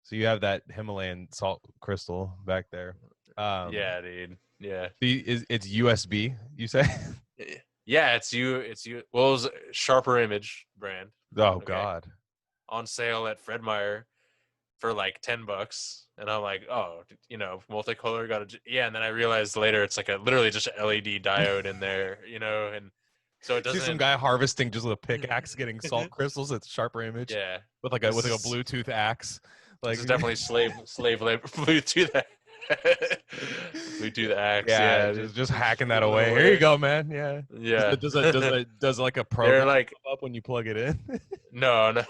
So you have that Himalayan salt crystal back there. Yeah, dude. Yeah. It's USB, you say? Yeah, it's you. Well, it was Sharper Image brand. Oh Okay. God. On sale at Fred Meyer for like $10, and I'm like, oh, multicolor yeah. And then I realized later it's like literally just an LED diode in there, and so it See some doesn't. guy harvesting just with a pickaxe, getting salt crystals at Sharper Image Yeah, with like a Bluetooth axe. this Like is definitely slave labor. Bluetooth Bluetooth axe. yeah, Yeah, just hacking that away. Here you go, man. Yeah. Yeah. Does like a They're program like, pop up when you plug it in? no.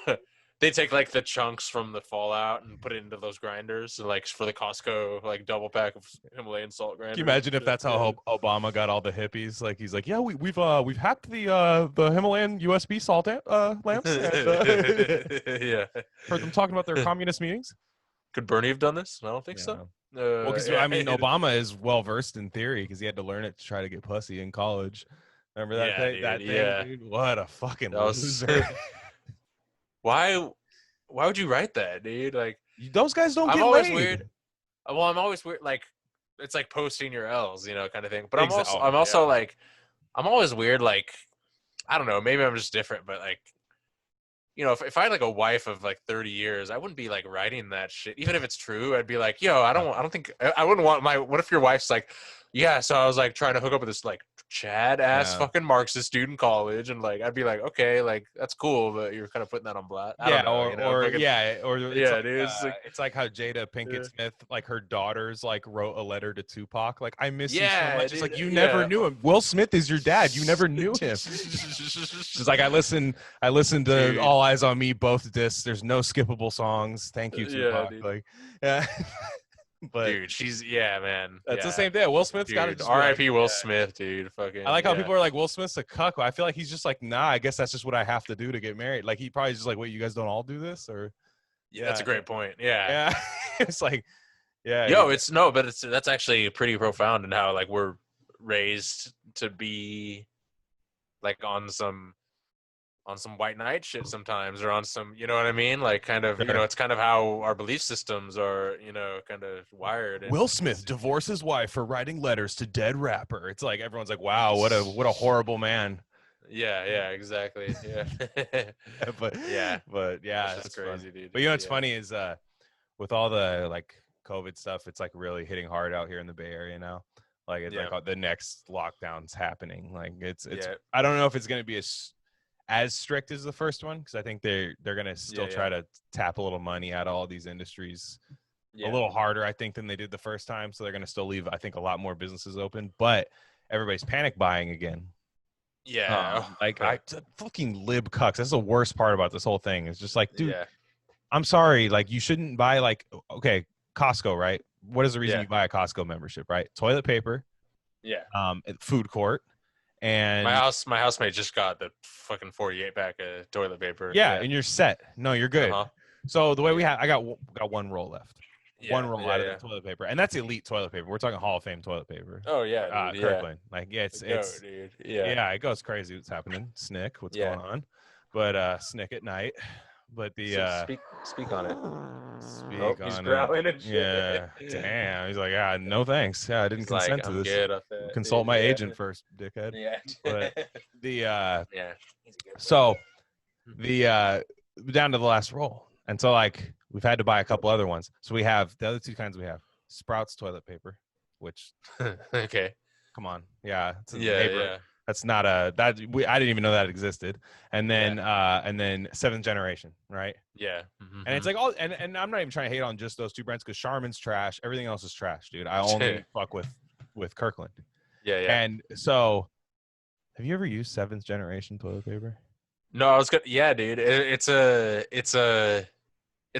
They take like the chunks from the fallout and put it into those grinders, like for the Costco like double pack of Himalayan salt grinders. Can you imagine if that's how Obama got all the hippies? Like he's like, yeah, we've hacked the Himalayan USB salt lamps. And, Yeah. heard them talking about their communist meetings. Could Bernie have done this? I don't think so. Well, because I mean, Obama is well versed in theory because he had to learn it to try to get pussy in college. Remember that thing? Dude, that thing, dude? What a fucking loser! Why would you write that, dude? Like those guys don't get always laid. Weird. Well, I'm always weird. Like it's like posting your L's, kind of thing. But I'm always weird. Like I don't know. Maybe I'm just different. But like, if I had like a wife of like 30 years, I wouldn't be like writing that shit. Even if it's true, I'd be like, yo, I don't think I wouldn't want what if your wife's like, yeah, so I was like trying to hook up with this like Chad ass fucking Marxist dude in college, and like I'd be like, okay, like that's cool, but you're kind of putting that on blast. It's like how Jada Pinkett Smith, like her daughters, like wrote a letter to Tupac, like I miss you so much. It's like you never knew him. Will Smith is your dad. You never knew him. She's like, I listened to All Eyes on Me, both discs. There's no skippable songs. Thank you, Tupac. Yeah. But dude, man. That's the same thing. Will Smith's got to just R.I.P. Will Smith, dude. Fucking. I like how people are like, Will Smith's a cuck. I feel like he's just like, nah. I guess that's just what I have to do to get married. Like he probably just like, wait, you guys don't all do this, or? Yeah, that's a great point. Yeah. It's like, yeah. But that's actually pretty profound in how like we're raised to be like on some white knight shit sometimes, or on some, you know what I mean? Like kind of, it's kind of how our belief systems are, kind of wired. And Will Smith divorced his wife for writing letters to dead rapper. It's like, everyone's like, wow, what a horrible man. Yeah, exactly. Yeah. but yeah, that's crazy, dude. But what's funny is with all the like COVID stuff, it's like really hitting hard out here in the Bay Area now. Like it's like the next lockdown's happening. Like it's I don't know if it's going to be as strict as the first one, because I think they're gonna still try to tap a little money out of all these industries a little harder, I think, than they did the first time. So they're gonna still leave, I think, a lot more businesses open, but everybody's panic buying again. Fucking lib cucks. That's the worst part about this whole thing. It's just like, dude, I'm sorry, like you shouldn't buy like, okay, Costco, right? What is the reason you buy a Costco membership, right? Toilet paper, food court. And my housemate just got the fucking 48 pack of toilet paper. And you're set. No, you're good. So the way I got one roll left. One roll out of the toilet paper, and that's elite toilet paper. We're talking Hall of Fame toilet paper. Oh yeah, dude, Kirkland. Like it's dude. It goes crazy. What's happening? Snick, what's going on? But Snick at night. But the speak on it. He's growling and shit. Yeah, damn. He's like, no thanks. Yeah, I didn't consent to this. Consult my agent first, dickhead. Yeah. But the so the down to the last roll, and so like we've had to buy a couple other ones. So we have the other two kinds. We have Sprouts toilet paper, which okay, come on, it's a neighbor. That's not I didn't even know that existed. And then seventh generation, right? Yeah. Mm-hmm. And it's like and I'm not even trying to hate on just those two brands, because Charmin's trash. Everything else is trash, dude. I only fuck with Kirkland. Yeah. And so, have you ever used seventh generation toilet paper? No, I was gonna. Yeah, dude. It's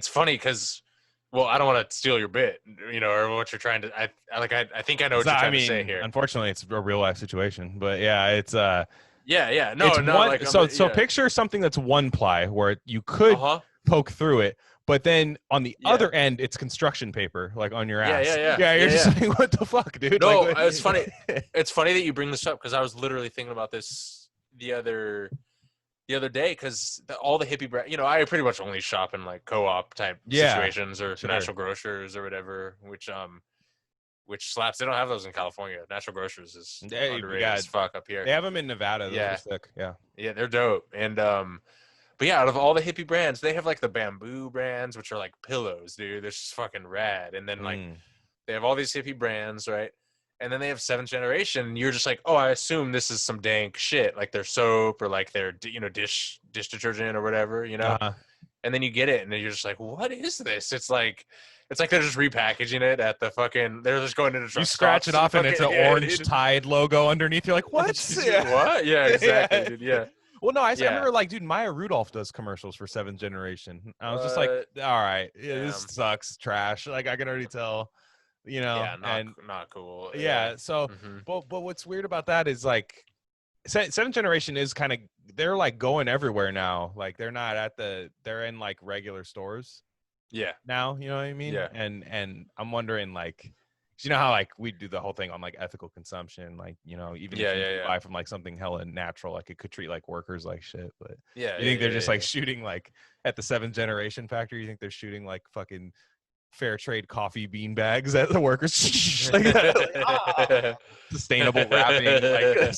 funny because, well, I don't want to steal your bit, or what you're trying to. I think I know what you're trying to say here. Unfortunately, it's a real life situation, but it's No. So picture something that's one ply where you could poke through it, but then on the other end, it's construction paper, like on your ass. You're just like, what the fuck, dude? No, it's funny. It's funny that you bring this up, because I was literally thinking about this the other the other day because all the hippie brand, I pretty much only shop in like co-op type situations or natural grocers or whatever, which slaps. They don't have those in California. Natural grocers is underrated as fuck up here. They have them in Nevada. Those are sick. Yeah, they're dope. And but yeah, out of all the hippie brands, they have like the bamboo brands, which are like pillows, dude. They're just fucking rad. And then like they have all these hippie brands, right? And then they have Seventh Generation. And you're just like, oh, I assume this is some dank shit, like their soap or like their dish detergent or whatever, And then you get it, and then you're just like, what is this? It's like they're just repackaging it at the fucking. They're just going into. You scratch it off, and it's an orange Tide logo underneath. You're like, what? What? Yeah, exactly, dude. Yeah. Well, no, I remember like, dude, Maya Rudolph does commercials for Seventh Generation. I was just like, all right, this sucks, trash. Like I can already tell, not cool. Yeah. So, but what's weird about that is like, Seventh Generation is kind of, they're like going everywhere now. Like they're not they're in like regular stores. Yeah. Now, you know what I mean? Yeah. And I'm wondering like, you know how like we do the whole thing on like ethical consumption, like, even if you buy from like something hella natural, like it could treat like workers like shit. But you think they're just like shooting like at the Seventh Generation factory? You think they're shooting like fucking fair trade coffee bean bags at the workers? like, sustainable wrapping, like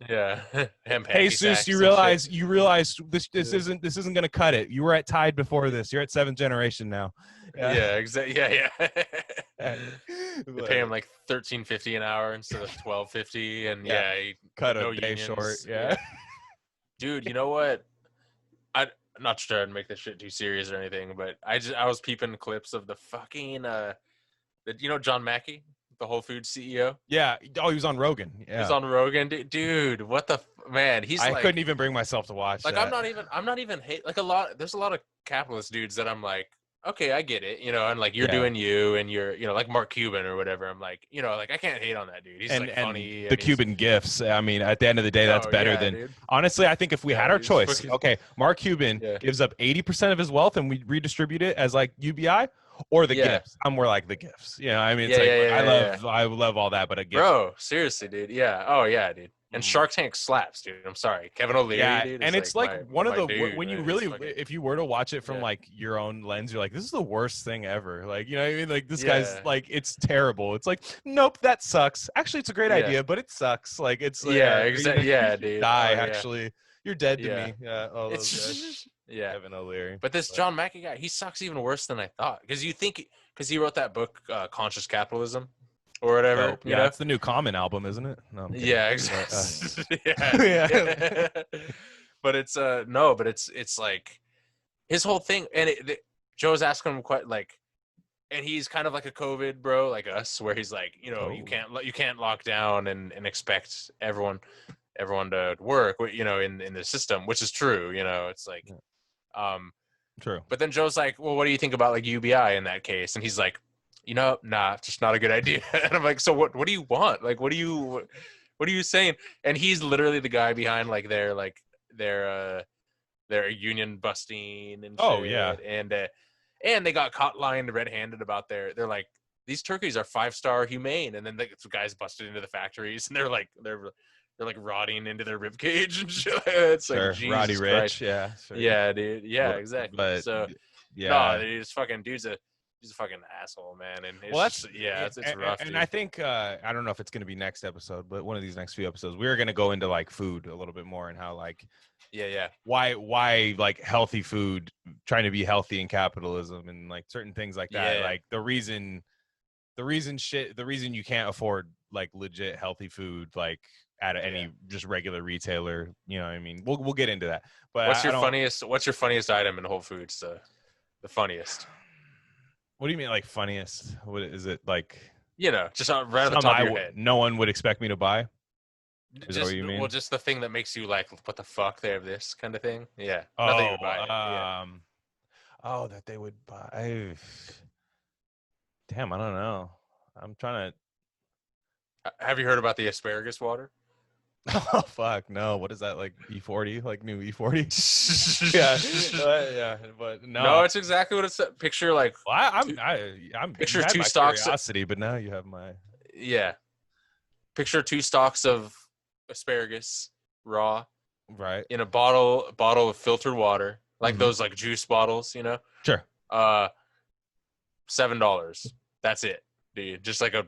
yeah. Hey Seuss, you realize this isn't gonna cut it. You were at Tide before this. You're at Seventh Generation now. Yeah, exactly. Yeah. They pay him like $13.50 an hour instead of $12.50, and he cut a day short. Yeah. Dude, you know what? I'm not trying to make this shit too serious or anything, but I was peeping clips of the fucking John Mackey, the Whole Foods CEO. Yeah. Oh, he was on Rogan. Yeah. He was on Rogan, dude. What the man? I couldn't even bring myself to watch. Like that. I'm not even hate like a lot. There's a lot of capitalist dudes that I'm like, okay, I get it, and like you're doing you, and you're, like Mark Cuban or whatever. I'm like, like I can't hate on that dude. He's like funny. The Cuban gifts. I mean, at the end of the day, that's better than. Dude. Honestly, I think if we had our choice, okay, Mark Cuban gives up 80% of his wealth and we redistribute it as like UBI, or the gifts. I'm more like the gifts. I mean, it's I love all that, but a gift. Bro, seriously, dude. Yeah. Oh yeah, dude. And Shark Tank slaps, dude. I'm sorry, Kevin O'Leary. Dude, and it's like one of the when you really, if you were to watch it from like your own lens, you're like, this is the worst thing ever. Like, you know what I mean? Like this guy's like, it's terrible. It's like, nope, that sucks. Actually, it's a great idea, but it sucks. Like it's exactly. Yeah, dude. Die. Actually, you're dead to me. Yeah. Oh, it's Kevin O'Leary. But this John Mackey guy, he sucks even worse than I thought. Because he wrote that book, Conscious Capitalism. Or whatever. Yeah, it's the new Common album, isn't it? No, yeah, exactly. yeah. But it's it's like his whole thing, and Joe's asking him quite like, and he's kind of like a COVID bro, like us, where he's like, you can't lock down and expect everyone to work, in the system, which is true. It's like, true. But then Joe's like, well, what do you think about like UBI in that case? And he's like, nah, just not a good idea. And I'm like, so what do you want? Like, what are you saying? And he's literally the guy behind like their union busting and shit. And they got caught lying red-handed about they're like, these turkeys are 5-star humane, and then the guys busted into the factories, and they're like rotting into their rib cage and shit. It's like Jesus Roddy Christ. Rich, yeah, yeah, dude, yeah, exactly. But so no, dude's a fucking asshole, man. And it's it's rough. And I think I don't know if it's gonna be next episode, but one of these next few episodes, we're gonna go into like food a little bit more and how like why like healthy food, trying to be healthy in capitalism and like certain things like that. Like the reason you can't afford like legit healthy food like at any just regular retailer. You know what I mean? We'll get into that. But what's your funniest item in Whole Foods? The funniest. What do you mean, like funniest? What is it like? Just right on the top of your head. No one would expect me to buy. Is that what you mean? Well, just the thing that makes you like, what the fuck? They have this kind of thing. Yeah. Nothing you would buy. Oh, that they would buy. Damn, I don't know. I'm trying to. Have you heard about the asparagus water? Oh fuck no! What is that, like E40? Like new E40? yeah, but no, it's exactly what it's. Picture like. Well, I'm picture 2 stalks. Curiosity, but now you have my. Yeah, picture 2 stalks of asparagus raw, Right. in a bottle of filtered water, like those like juice bottles, you know. Sure. $7. That's it, dude. Just like a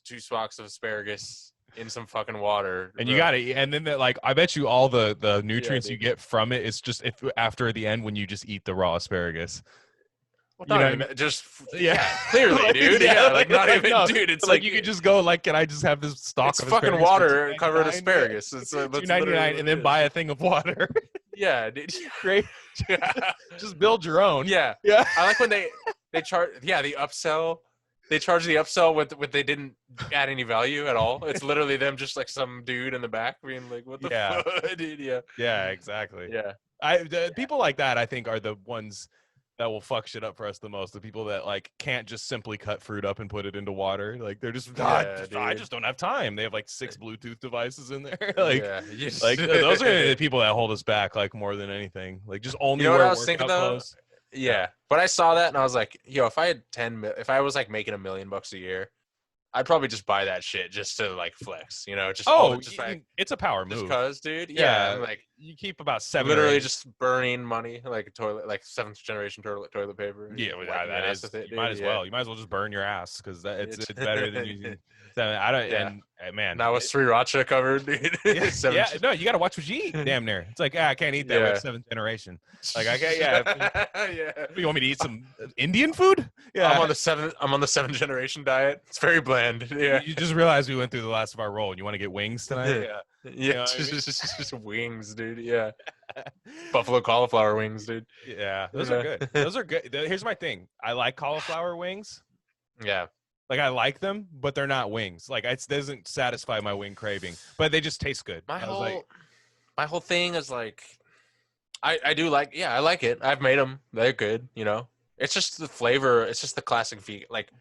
2 stalks of asparagus in some fucking water, and you got it. And then like, I bet you all the nutrients you get from it is just if after the end when you just eat the raw asparagus. Well, you know, even, just clearly, dude. Like not even, no, dude. It's like you could just go like, can I just have this stock it's of fucking water covered asparagus? Yeah. It's $2.99 and then buy a thing of water. Yeah, dude. Great. Just build your own. Yeah. I like when they charge. Yeah, the upsell. They charge the upsell with they didn't add any value at all. It's literally them just like some dude in the back being like, "What the fuck, dude?" Yeah. Yeah, exactly. Yeah. People like that, I think, are the ones that will fuck shit up for us the most. The people that like can't just simply cut fruit up and put it into water. Like they're just, I just don't have time. They have like 6 Bluetooth devices in there. Like, like those are the people that hold us back, like more than anything. Like just only wear workout clothes. Yeah, but I saw that and I was like, yo, if I had if I was like making $1 million a year, I'd probably just buy that shit just to like flex, you know? Just it's a power move. Just cause, dude. Yeah, I'm like you keep about 7. Literally just burning money like a toilet, like 7th generation toilet paper. Yeah, that is. You might as well. You might as well just burn your ass because it's better than using. I don't. Yeah. And man, now with siracha covered, dude. Yeah, no, you got to watch what you eat. Damn near. It's like I can't eat that. Like 7th generation. Like I can't. Yeah. You want me to eat some Indian food? Yeah. I'm on the 7th generation diet. It's very bland. Yeah. You just realized we went through the last of our roll, and you want to get wings tonight? Yeah. Yeah. You know just wings, dude. Yeah. Buffalo cauliflower wings, dude. Yeah, those are good. Those are good. Here's my thing. I like cauliflower wings. Yeah. Like I like them, but they're not wings. Like it doesn't satisfy my wing craving, but they just taste good. My whole thing is like, I do like, I like it. I've made them. They're good. You know, it's just the flavor. It's just the classic vegan. Like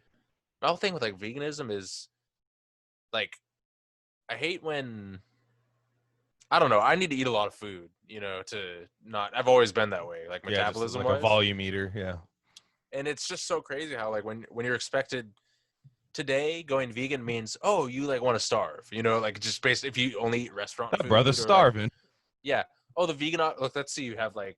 my whole thing with like veganism is like, I hate when, I don't know. I need to eat a lot of food, you know, to not. I've always been that way, like metabolism, like a volume eater. Yeah. And it's just so crazy how like when you're expected. Today, going vegan means, oh, you like want to starve, you know, like just based if you only eat restaurant food. Brother's starving. Like, yeah. Oh, the vegan. Look, let's see. You have like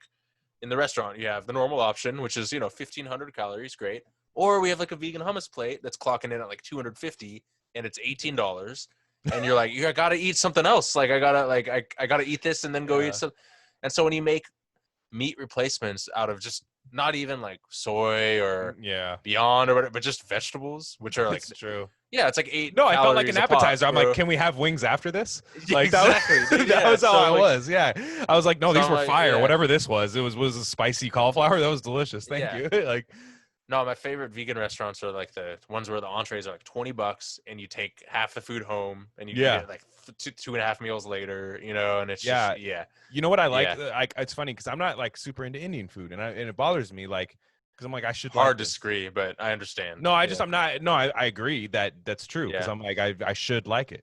in the restaurant, you have the normal option, which is 1,500 calories, great. Or we have like a vegan hummus plate that's clocking in at like 250, and it's $18. And you're like, I gotta eat something else. Like I gotta eat this and then go eat some. And so when you make meat replacements out of just not even like soy or Beyond or whatever, but just vegetables, which are like it's true. Yeah, it's like 8. No, I felt like an appetizer. I'm like, can we have wings after this? Like exactly. That was how I was. Yeah, I was like, no, these were fire. Whatever this was, it was a spicy cauliflower. That was delicious. Thank you. Like. No, my favorite vegan restaurants are like the ones where the entrees are like $20 and you take half the food home and you get like 2.5 meals later, you know, and it's just, You know what I like? It's funny because I'm not like super into Indian food and it bothers me like because I'm like I should hard to disagree, but I understand. No, I'm not. No, I agree that's true because I'm like I should like it,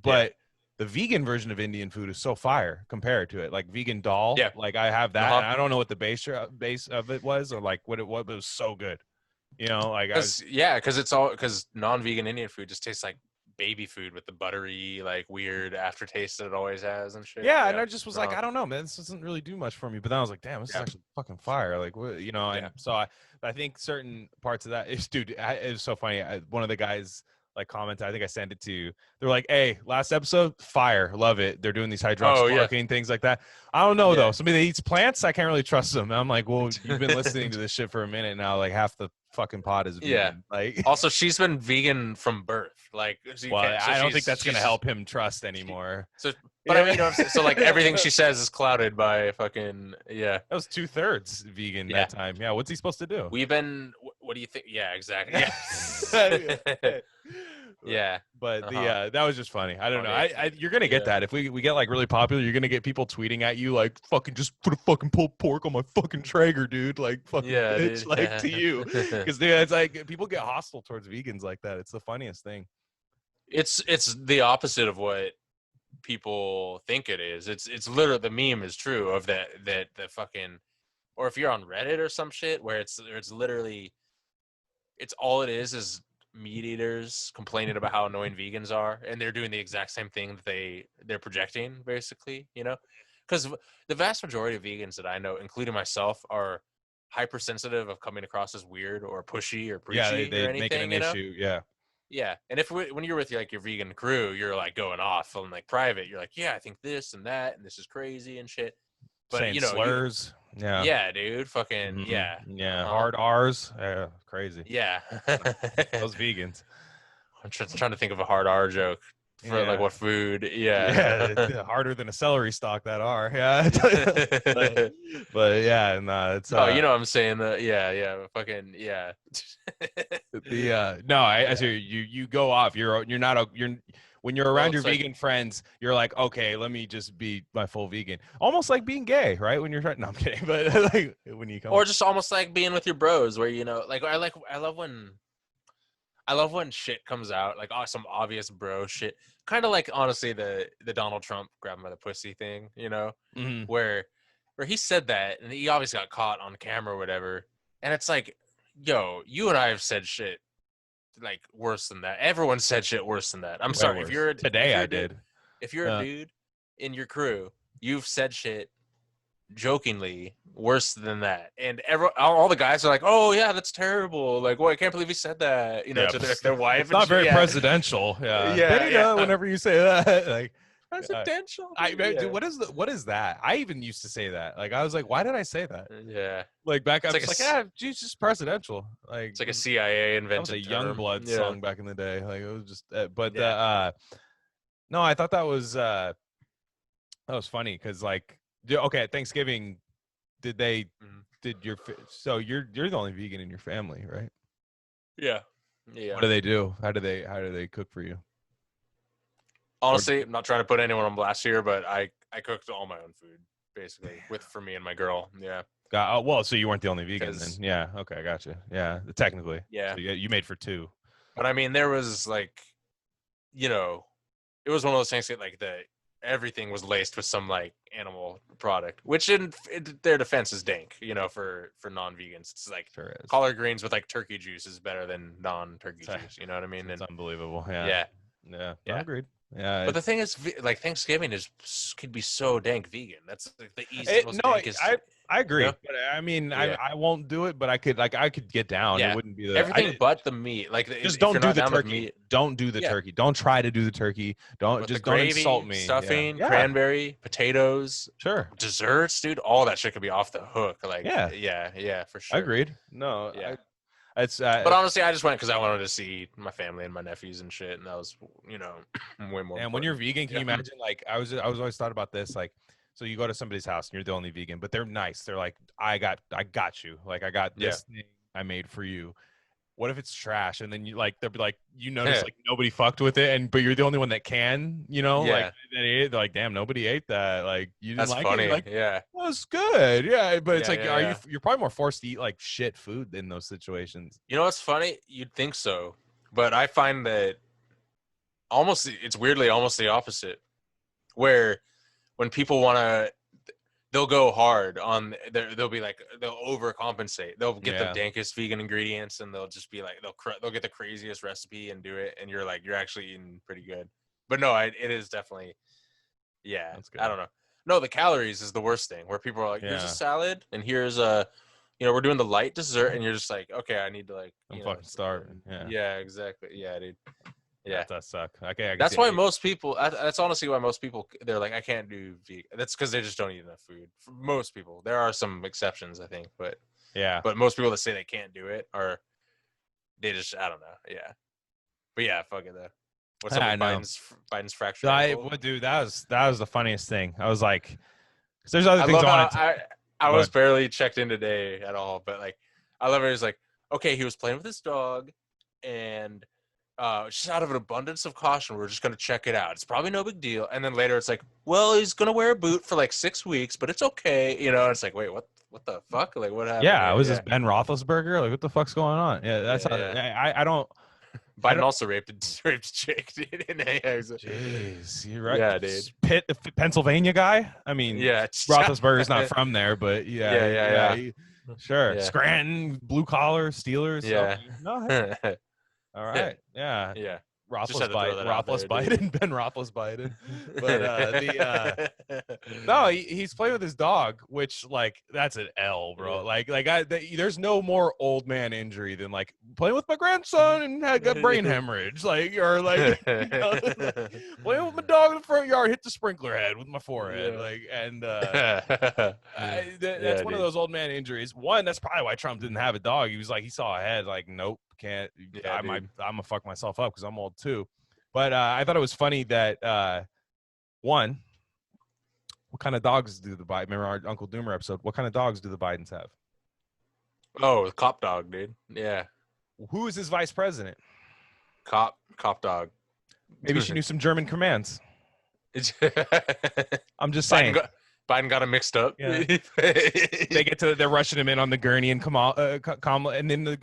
but the vegan version of Indian food is so fire compared to it. Like vegan dal, like I have that. And I don't know what the base of it was or like what it was, but it was so good. You know, like because non-vegan Indian food just tastes like baby food with the buttery, like weird aftertaste that it always has and shit. Yeah, and I just was like, I don't know, man, this doesn't really do much for me. But then I was like, damn, this is actually fucking fire. Like, you know, and so I think certain parts of that is, dude, it was so funny. One of the guys like commented, I think I sent it to you. They're like, hey, last episode, fire, love it. They're doing these hydroxychloroquine things like that. I don't know though. Somebody that eats plants, I can't really trust them. And I'm like, well, you've been listening to this shit for a minute now. Like half the fucking pot is vegan. Like also she's been vegan from birth. Like I don't think that's gonna help him trust anymore. But I mean, so like everything she says is clouded by fucking that was 2/3 vegan that time. Yeah, what's he supposed to do? We've been. What do you think? Yeah, exactly. Yeah. But that was just funny. I don't know. You're gonna get that if we get like really popular. You're gonna get people tweeting at you like fucking just put a fucking pulled pork on my fucking Traeger, dude. Like fucking bitch, dude. Like to you, because it's like people get hostile towards vegans like that. It's the funniest thing. It's the opposite of what people think it is. It's literally the meme is true of that the fucking, or if you're on Reddit or some shit where it's literally it's all it is meat eaters complaining about how annoying vegans are, and they're doing the exact same thing that they're projecting basically, you know. because the vast majority of vegans that I know, including myself, are hypersensitive of coming across as weird or pushy or preachy they or make it anything, an issue. Yeah. Yeah, and when you're with like your vegan crew, you're like going off on like private. You're like, yeah, I think this and that, and this is crazy and shit. But Saying slurs. yeah, dude, fucking yeah, hard R's. Crazy. Yeah, those vegans. I'm trying to think of a hard R joke for like what food. Yeah, harder than a celery stalk. That R. Yeah, but yeah, no, it's. Oh, you know what I'm saying? Fucking yeah. No, I see you go off. You're not when you're around your vegan friends, you're like, okay, let me just be my full vegan. Almost like being gay, right? When you're trying. No, I'm kidding. But like when you come. Or just almost like being with your bros, where like I love when shit comes out, like some obvious bro shit. Kind of like honestly the Donald Trump grab him by the pussy thing, where he said that and he obviously got caught on camera or whatever. And it's like, yo, you and I have said shit like worse than that. Everyone said shit worse than that. I'm sorry. Worse. If you're If you're a dude in your crew, you've said shit jokingly worse than that, and all the guys are like, oh yeah, that's terrible, like, well, I can't believe he said that, to their wife. It's not very presidential. Whenever you say that, like presidential. Dude, what is that? I even used to say that. Like I was like, why did I say that? Like back, I was like, Jesus, presidential. Like it's like a CIA invented. That was a Youngblood song back in the day. Like it was just, no, I thought that was funny because like. Okay, at Thanksgiving, so you're the only vegan in your family, right? Yeah. What do they do? How do they cook for you? Honestly, I'm not trying to put anyone on blast here, but I cooked all my own food basically for me and my girl. Yeah. Well, so you weren't the only vegan then? Yeah. Okay, gotcha. Yeah, technically. Yeah. So you made for two. But I mean, there was like, it was one of those things that like everything was laced with some like animal product, which in their defense is dank, for non-vegans. It's like collard greens with like turkey juice is better than non-turkey juice. You know what I mean? It's unbelievable. Yeah. Yeah. I agreed. Yeah. But the thing is, like Thanksgiving could be so dank vegan. That's like the easiest. I agree, but I mean, I won't do it, but I could get down. Yeah. It wouldn't be everything but the meat. Like just don't do the turkey. Don't do the turkey. Don't try to do the turkey. Don't insult me. Stuffing, cranberry, potatoes, sure, desserts, dude. All that shit could be off the hook. Like yeah, for sure. Agreed. No, yeah. It's but honestly, I just went because I wanted to see my family and my nephews and shit, and that was way more. And important. When you're vegan, can you imagine? Like I was always thought about this, like. So you go to somebody's house and you're the only vegan, but they're nice. They're like, I got you. Like I got this thing I made for you. What if it's trash? And then they'll be like, notice like nobody fucked with it, but you're the only one that can, like they're like, damn, nobody ate that. Like you didn't like it. Like, that's good. Yeah. But it's like, you're probably more forced to eat like shit food in those situations. You know what's funny? You'd think so, but I find that it's weirdly almost the opposite, where when people want to, they'll go hard on they'll be like, they'll overcompensate. They'll get the dankest vegan ingredients and they'll just be like, they'll get the craziest recipe and do it. And you're like, you're actually eating pretty good. But no, it is definitely, I don't know. No, the calories is the worst thing, where people are like, here's a salad and here's we're doing the light dessert. And you're just like, okay, I need to like, I'm fucking starving. Yeah, exactly. Yeah, dude. Yeah, that does suck. Okay, that's why most people. That's honestly why most people. They're like, I can't do vegan. That's because they just don't eat enough food. For most people, there are some exceptions, I think, but But most people that say they can't do it are, they just, I don't know. Yeah, but yeah, fuck it though. What's up with Biden's fracture? Dude, that was the funniest thing. I was like, because there's other things I was barely checked in today at all, but like, I love it. He's like, okay, he was playing with his dog, and. Just out of an abundance of caution, we're just going to check it out. It's probably no big deal. And then later it's like, well, he's going to wear a boot for like 6 weeks, but it's okay. It's like, wait, what the fuck? Like, what happened? Yeah, was this Ben Roethlisberger? Like, what the fuck's going on? Yeah, that's I don't. Biden also raped a chick, dude. Jeez, you're right. Yeah, dude. Pitt, the Pennsylvania guy? I mean, Roethlisberger's not from there, but yeah. Sure. Yeah. Scranton, blue collar, Steelers. Yeah. No, all right. Yeah. Roethlisbiden, Ben Roethlisbiden. But no, he's playing with his dog, which like that's an L, bro. There's no more old man injury than like playing with my grandson and got brain hemorrhage, like or like, you know, playing with my dog in the front yard, hit the sprinkler head with my forehead, that's one of those old man injuries. One, that's probably why Trump didn't have a dog. He was like, he saw a head, like, nope, can't. I'm gonna fuck myself up because I'm old too. But I thought it was funny that one, what kind of dogs do the Biden? Remember our Uncle Doomer episode? What kind of dogs do the Bidens have? Oh, cop dog, dude. Yeah. Who is his vice president? Cop dog. Maybe she knew some German commands. I'm just saying. Biden got him mixed up. Yeah. They're rushing him in on the gurney and Kamala, and then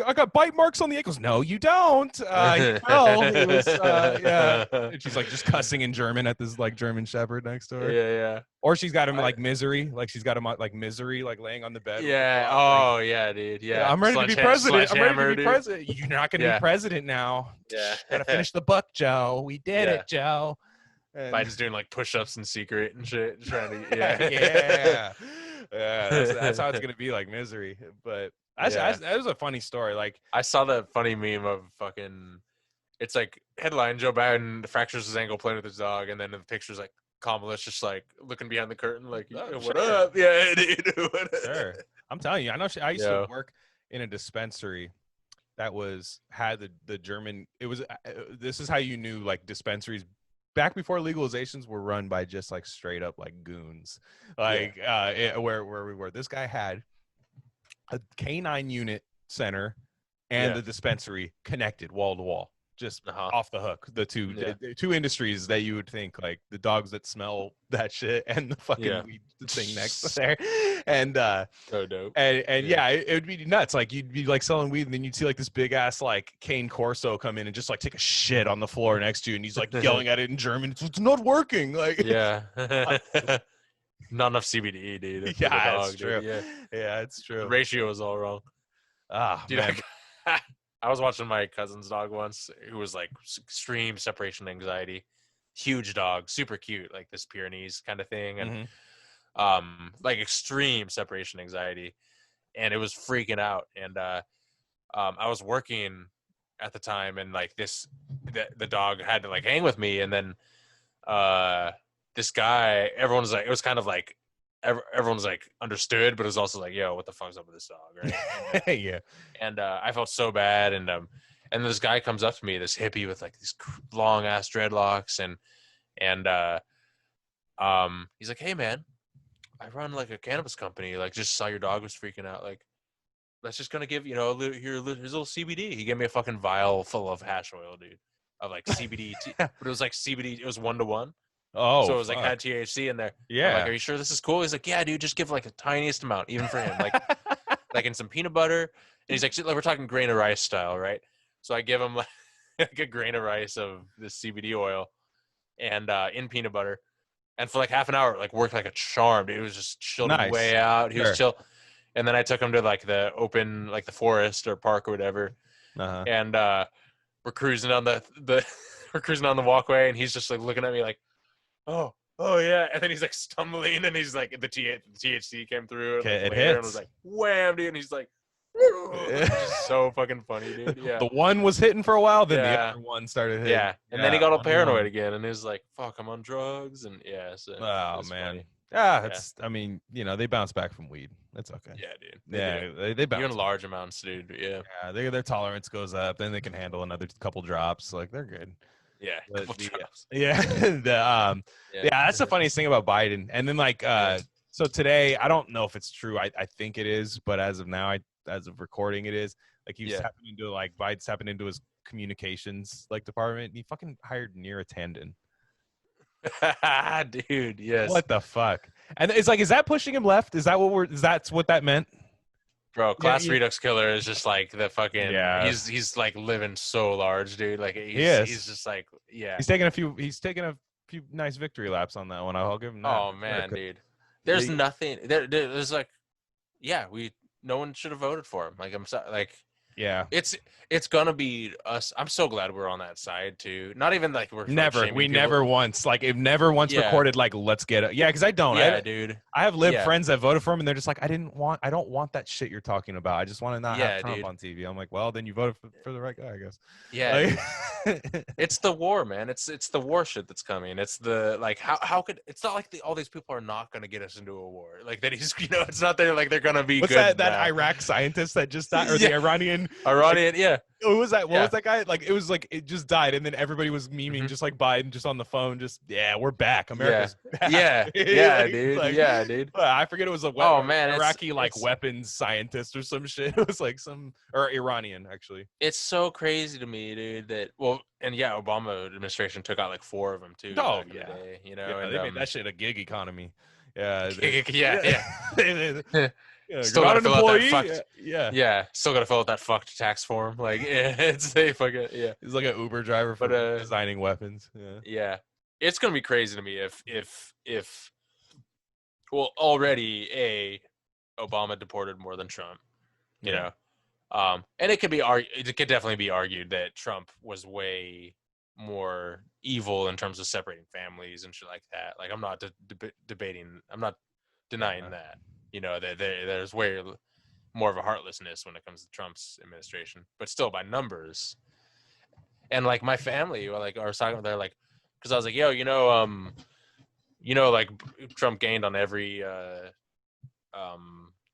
I got bite marks on the ankles. No, you don't. He fell. It was, yeah. And she's like just cussing in German at this like German shepherd next to her. Yeah. Or she's got him like misery, like she's got him like misery, like laying on the bed. Yeah. Oh yeah, dude. Yeah. I'm ready to be president. I'm ready to be president. You're not going to be president now. Yeah. Gotta finish the book, Joe. We did it, Joe. And Biden's doing like push-ups in secret and shit, trying to yeah. That's how it's gonna be, like misery. But that was a funny story. Like I saw that funny meme of fucking. It's like headline: Joe Biden fractures his ankle playing with his dog, and then the picture's like Kamala's just like looking behind the curtain, like what up? Yeah, dude. Sure. I'm telling you, I know. I used to work in a dispensary that had the German. It was. This is how you knew like dispensaries. Back before legalizations were run by just like straight up like goons, like where we were. This guy had a canine unit center and the dispensary connected wall to wall, just off the hook. The two industries that you would think like the dogs that smell that shit and the fucking weed thing next to there, and so dope. And it would be nuts. Like you'd be like selling weed, and then you'd see like this big ass like cane Corso come in and just like take a shit on the floor next to you, and he's like yelling at it in German. It's not working. Like not enough CBD, dude. It's true. Yeah, it's true. The ratio is all wrong. Dude, I was watching my cousin's dog once, who was like extreme separation anxiety, huge dog, super cute, like this Pyrenees kind of thing, and like extreme separation anxiety, and it was freaking out. And I was working at the time, and like the dog had to like hang with me, and then this guy, everyone's like, it was kind of like everyone's like understood, but it was also like, yo, what the fuck's up with this dog, right? Yeah. And I felt so bad, and this guy comes up to me, this hippie with like these long ass dreadlocks, and he's like, hey man, I run like a cannabis company, like just saw your dog was freaking out, like let's just gonna give, you know, here's a little CBD. He gave me a fucking vial full of hash oil, dude, of like CBD, but it was like CBD, it was 1-to-1. Oh, so it was like had THC in there. Yeah. I'm like, are you sure this is cool? He's like, yeah, dude, just give like the tiniest amount, even for him, like like in some peanut butter. And he's like, we're talking grain of rice style, right? So I give him like a grain of rice of this CBD oil, and in peanut butter, and for like half an hour, it like worked like a charm, dude. It was just chilled him way out. He was chill. And then I took him to like the open, like the forest or park or whatever, and we're cruising on the we're cruising on the walkway, and he's just like looking at me like, oh yeah, and then he's like stumbling, and he's like the THC came through, and, it hits, and was like wham, dude, and he's like, it's just so fucking funny, dude. Yeah, the one was hitting for a while, then the other one started hitting. And then he got all paranoid again, and he was like, fuck, I'm on drugs, and so oh man, funny. It's I mean, you know, they bounce back from weed. That's okay. Yeah, dude. They bounce. You're in large amounts, dude. Yeah, their tolerance goes up, then they can handle another couple drops, like they're good. Yeah, that's the funniest thing about Biden. And then like so today, I don't know if it's true, I think it is, but as of now, as of recording, it is like he's tapping into like Biden's tapping into his communications like department, and he fucking hired Neera Tanden. Dude, yes. What the fuck? And it's like, is that pushing him left? Is that that's what that meant? Brass Redux Killer is just like the fucking he's like living so large, dude. Like he's just like he's taking a few nice victory laps on that one. I'll give him that. Oh man, dude. There's nothing there's like no one should have voted for him. Like I'm sorry, like Yeah. It's gonna be us. I'm so glad we're on that side too. Not even like we're never. We people. never once like it never once recorded like let's get it. Yeah, because I don't. Yeah, dude. I have lib friends that voted for him, and they're just like, I don't want that shit you're talking about. I just want to not have Trump on TV. I'm like, well, then you voted for the right guy, I guess. Yeah, it's the war, man. It's the war shit that's coming. It's the like how could it's not like all these people are not gonna get us into a war. Like that he's it's not that like they're gonna be What's good. That Iraq scientist that just died, or the Iranian yeah. What was that? What was that guy? Like it was like it just died, and then everybody was memeing just like Biden just on the phone, just we're back. America's back. Yeah, dude. Dude. I forget it was a Iraqi it's weapons scientist or some shit. It was like or Iranian actually. It's so crazy to me, dude. That Obama administration took out like 4 of them too. Oh yeah, day, and they made that shit a gig economy. Yeah, still gotta fill out that fucked, still gotta fill out that fucked tax form. Like it's a fucking He's like an Uber driver for designing weapons. Yeah, it's gonna be crazy to me if already Obama deported more than Trump. You know, and it could definitely be argued that Trump was way more evil in terms of separating families and shit like that. Like I'm not debating. I'm not denying that. You know, there's way more of a heartlessness when it comes to Trump's administration, but still by numbers. And like my family, like I was talking about, they're like, because I was like, yo, like Trump gained on every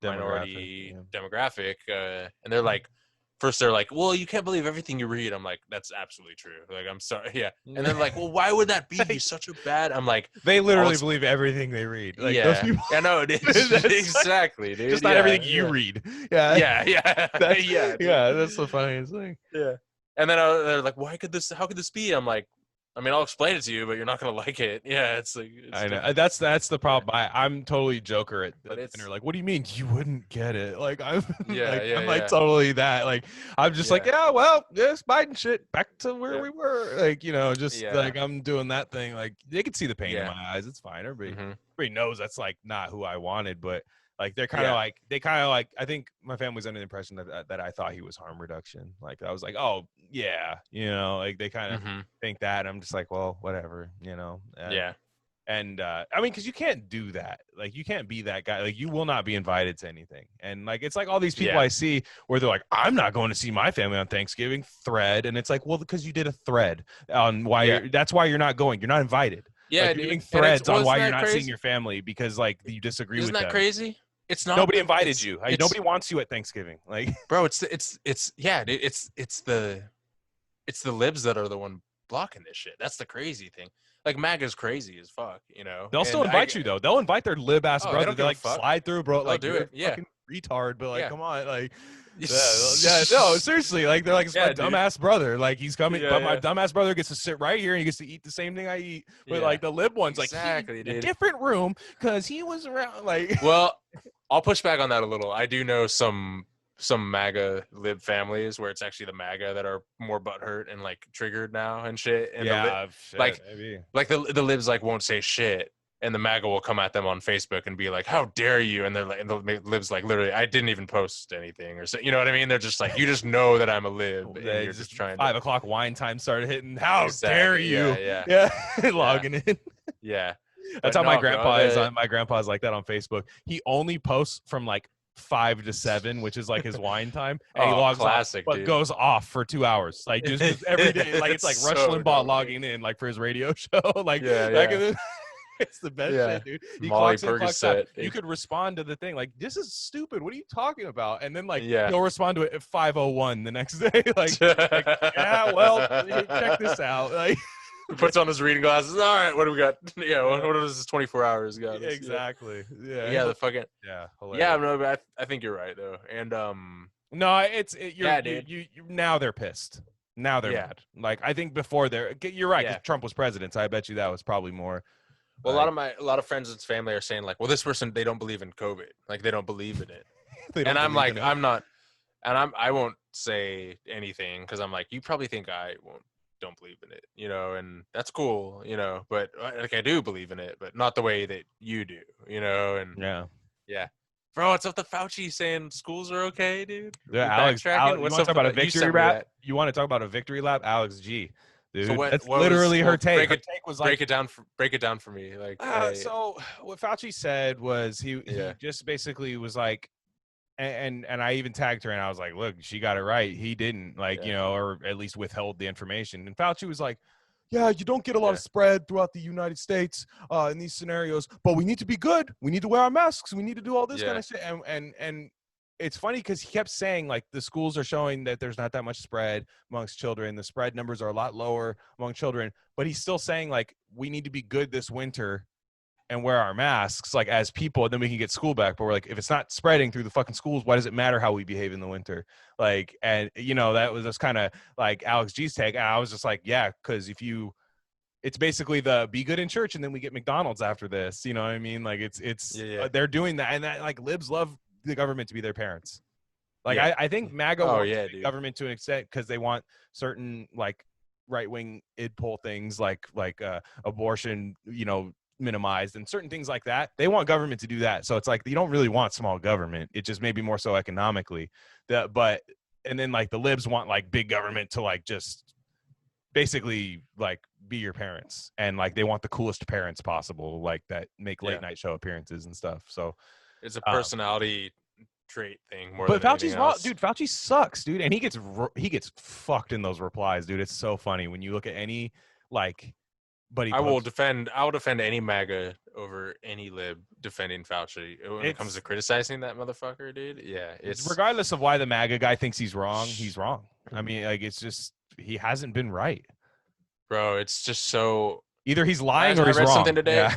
minority demographic, and they're like, first they're like, well, you can't believe everything you read. I'm like, that's absolutely true. Like, I'm sorry. And then like, well, why would that be? He's such a bad. I'm like, they literally believe everything they read. Like, those people... I know, exactly, dude. Just not everything you read. Yeah. That's the funniest thing. Yeah. And then they're like, how could this be? I'm like, I mean, I'll explain it to you, but you're not gonna like it. Yeah, it's like I know that's the problem. I'm totally Joker at dinner. Like, what do you mean you wouldn't get it? Like, I'm like totally that. Like, I'm just like, well, this Biden shit back to where we were. Like, like I'm doing that thing. Like, they can see the pain in my eyes. It's fine. Everybody knows that's like not who I wanted, but like they're kind of like I think my family's under the impression that I thought he was harm reduction. Like I was like, oh yeah, like they kind of think that. And I'm just like, well, whatever, And I mean, because you can't do that. Like you can't be that guy. Like you will not be invited to anything. And like it's like all these people I see where they're like, I'm not going to see my family on Thanksgiving thread, and it's like, well, because you did a thread on why that's why you're not going. You're not invited. Yeah, like, you're doing threads on why you're not seeing your family because like you disagree with them. Isn't that crazy? It's not. Nobody invited you. Nobody wants you at Thanksgiving. Like, bro, it's the libs that are the one blocking this shit. That's the crazy thing. Like MAGA's crazy as fuck. They'll still invite you though. They'll invite their lib ass brother. They're like slide through, bro. Like do it. Fucking retard, but like, come on, like. No, seriously. Like they're like, it's my dumbass brother. Like he's coming, but my dumbass brother gets to sit right here and he gets to eat the same thing I eat. But like the lib one's like, in a different room because he was around. Like, well, I'll push back on that a little. I do know some MAGA lib families where it's actually the MAGA that are more butthurt and like triggered now and shit. And the libs like won't say shit. And the MAGA will come at them on Facebook and be like, "How dare you?" And they're like, and the libs like, literally, I didn't even post anything, or so, you know what I mean? They're just like, you just know that I'm a lib. And you're just trying. 5 o'clock wine time started hitting. How dare you? Yeah. Logging in. Yeah, that's how my grandpa is. My grandpa's like that on Facebook. He only posts from like 5 to 7, which is like his wine time, and he logs off, but goes off for 2 hours, like just every day. Like it's like Rush Limbaugh logging in, like for his radio show. Like it's the best shit, dude. He clocks in, clocks out. You could respond to the thing like, "This is stupid. What are you talking about?" And then like he'll respond to it at 5:01 the next day. like well, check this out. Like he puts on his reading glasses. All right, what do we got? What does this 24 hours got? Exactly. The fucking hilarious. No, but I think you're right though. And no, you now they're pissed. Now they're mad. Like I think before you're right. 'Cause Trump was president, so I bet you that was probably more. Well, a lot of friends and family are saying like, well, this person, they don't believe in COVID. Like they don't believe in it. And I'm like, I'm not, and I won't say anything because I'm like, you probably think I don't believe in it, and that's cool, but like I do believe in it, but not the way that you do, and Bro, what's up with Fauci saying schools are okay, dude? Yeah, Alex, you want to talk about a victory lap? You want to talk about a victory lap? Alex G. Dude, so that's literally her take. Her take was like, break it down for me. Like, so what Fauci said was he just basically was like, and I even tagged her and I was like, look, she got it right. He didn't, like, you know, or at least withheld the information. And Fauci was like, yeah, you don't get a lot of spread throughout the United States in these scenarios, but we need to be good. We need to wear our masks. We need to do all this kind of shit. And it's funny because he kept saying, like, the schools are showing that there's not that much spread amongst children. The spread numbers are a lot lower among children, but he's still saying, like, we need to be good this winter and wear our masks, like, as people, and then we can get school back. But we're like, if it's not spreading through the fucking schools, why does it matter how we behave in the winter? Like, and, you know, that was just kind of like Alex G's take. And I was just like, yeah, because it's basically the be good in church and then we get McDonald's after this. You know what I mean? Like, they're doing that. And that, like, libs love the government to be their parents. Like, I think MAGA wants government to an extent because they want certain, like, right-wing id poll things like abortion, you know, minimized and certain things like that. They want government to do that. So it's like, you don't really want small government. It just maybe more so economically. And then, like, the libs want, like, big government to, like, just basically, like, be your parents. And, like, they want the coolest parents possible, like, that make late night show appearances and stuff. So it's a personality trait thing more but than Fauci's anything else. Dude, Fauci sucks, dude. And he gets fucked in those replies, dude. It's so funny when you look at any, like, I will defend any MAGA over any lib defending Fauci when it comes to criticizing that motherfucker, dude. Yeah, it's regardless of why the MAGA guy thinks he's wrong. He's wrong. I mean, like, it's just he hasn't been right, bro. It's just so either he's lying or he's wrong. I read something today.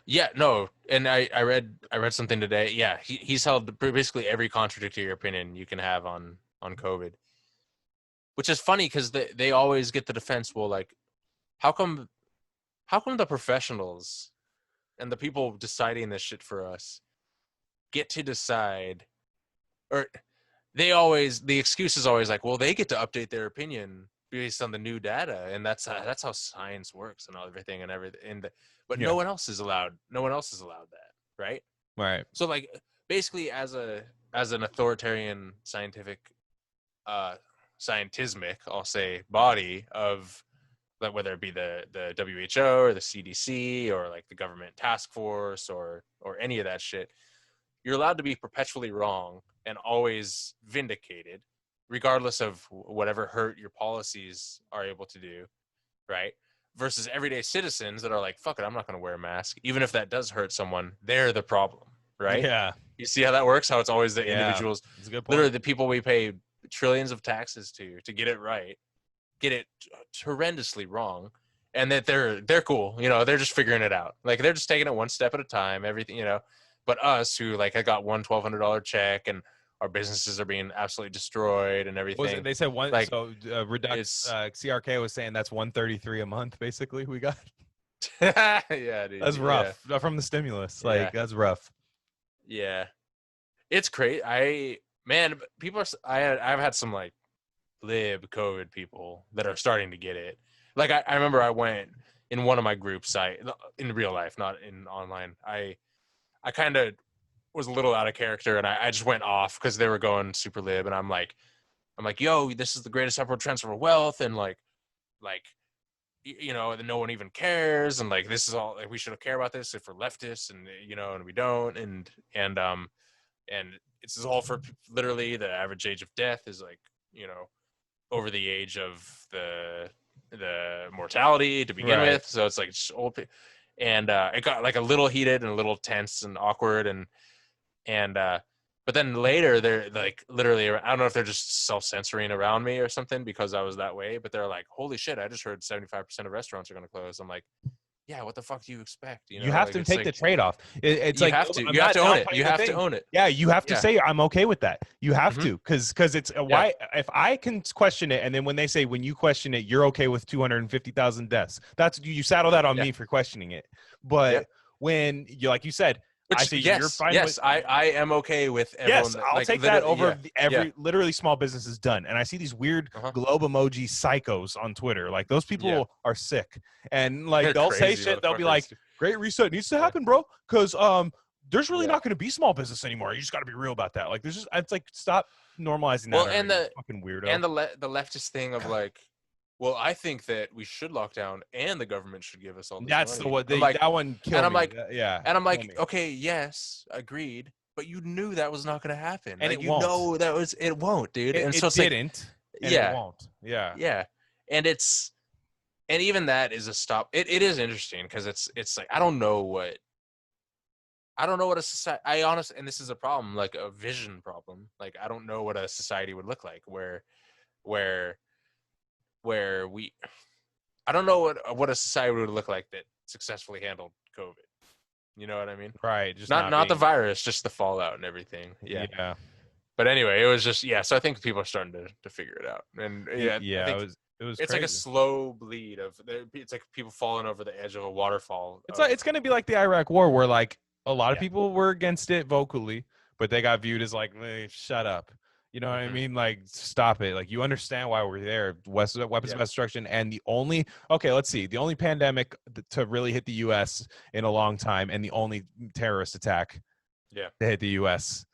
Yeah. No, and I read something today. Yeah, he's held basically every contradictory opinion you can have on COVID, which is funny because they always get the defense. Well, like, how come the professionals and the people deciding this shit for us get to decide, or the excuse is always like, well, they get to update their opinion based on the new data, and that's how science works and everything. But no one else is allowed that, right? Right. So, like, basically, as an authoritarian scientific, scientismic, I'll say, body of, like, whether it be the WHO or the CDC or, like, the government task force or any of that shit, you're allowed to be perpetually wrong and always vindicated, regardless of whatever hurt your policies are able to do, right? Versus everyday citizens that are like, fuck it, I'm not going to wear a mask. Even if that does hurt someone, they're the problem, right? Yeah. You see how that works? How it's always the individuals, that's a good point. Literally the people we pay trillions of taxes to get it right, get it horrendously wrong, and that they're cool. You know, they're just figuring it out. Like, they're just taking it one step at a time, everything, you know. But us who, like, I got one $1,200 check and our businesses are being absolutely destroyed and everything. They said one, like, so CRK was saying that's $133 a month basically we got. Yeah, dude. That's rough. From the stimulus. Like, that's rough. Yeah. It's crazy. I've had some, like, lib COVID people that are starting to get it. Like, I remember I went in one of my groups, in real life, not in online. I kind of was a little out of character, and I just went off because they were going super lib, and I'm like, yo, this is the greatest upward transfer of wealth, and like, you know, no one even cares, and, like, this is all, like, we should care about this if we're leftists, and, you know, and we don't, and it's all for literally the average age of death is, like, you know, over the age of the mortality to begin with, so it's like just old people. And it got, like, a little heated and a little tense and awkward, and but then later they're, like, literally, I don't know if they're just self-censoring around me or something because I was that way, but they're like, holy shit, I just heard 75% of restaurants are going to close. I'm like, yeah, what the fuck do you expect? You know, you have like, to take, like, the trade-off. It's you like, have to own it. You have to own it. Yeah, you have to say, I'm okay with that. You have to, because it's why, if I can question it, and then when they say, when you question it, you're okay with 250,000 deaths, that's, you saddle that on me for questioning it. But when you, like you said, I say, you're fine with, I am okay with everyone. Yes, I'll, like, take that over literally small businesses done. And I see these weird globe emoji psychos on Twitter. Like, those people are sick. And, like, they'll say shit. They'll be like, Great Reset needs to happen, bro. Because there's really not going to be small business anymore. You just got to be real about that. Like, it's like, stop normalizing that. Well, and the fucking weirdo, and the leftist thing of like, well, I think that we should lock down and the government should give us all this money. That one killed me. And I'm like, and I'm like, okay, yes, agreed, but you knew that was not going to happen, and like, it won't. It won't, dude. And so it didn't. Like, it won't. Yeah. And even that is a stop. It is interesting because it's like I don't know what a society. I honestly, and this is a problem, like a vision problem. Like I don't know what a society would look like where we. I don't know what a society would look like that successfully handled COVID. You know what I mean? Right. Just not the virus, just the fallout and everything. Yeah. But anyway, it was just so I think people are starting to figure it out, and it was. It's crazy. Like a slow bleed of. It's like people falling over the edge of a waterfall. It's going to be like the Iraq War, where like a lot of people were against it vocally, but they got viewed as like, shut up. You know what I mean? Like, stop it. Like, you understand why we're there. Weapons of mass destruction, and the only pandemic to really hit the U.S. in a long time, and the only terrorist attack to hit the U.S.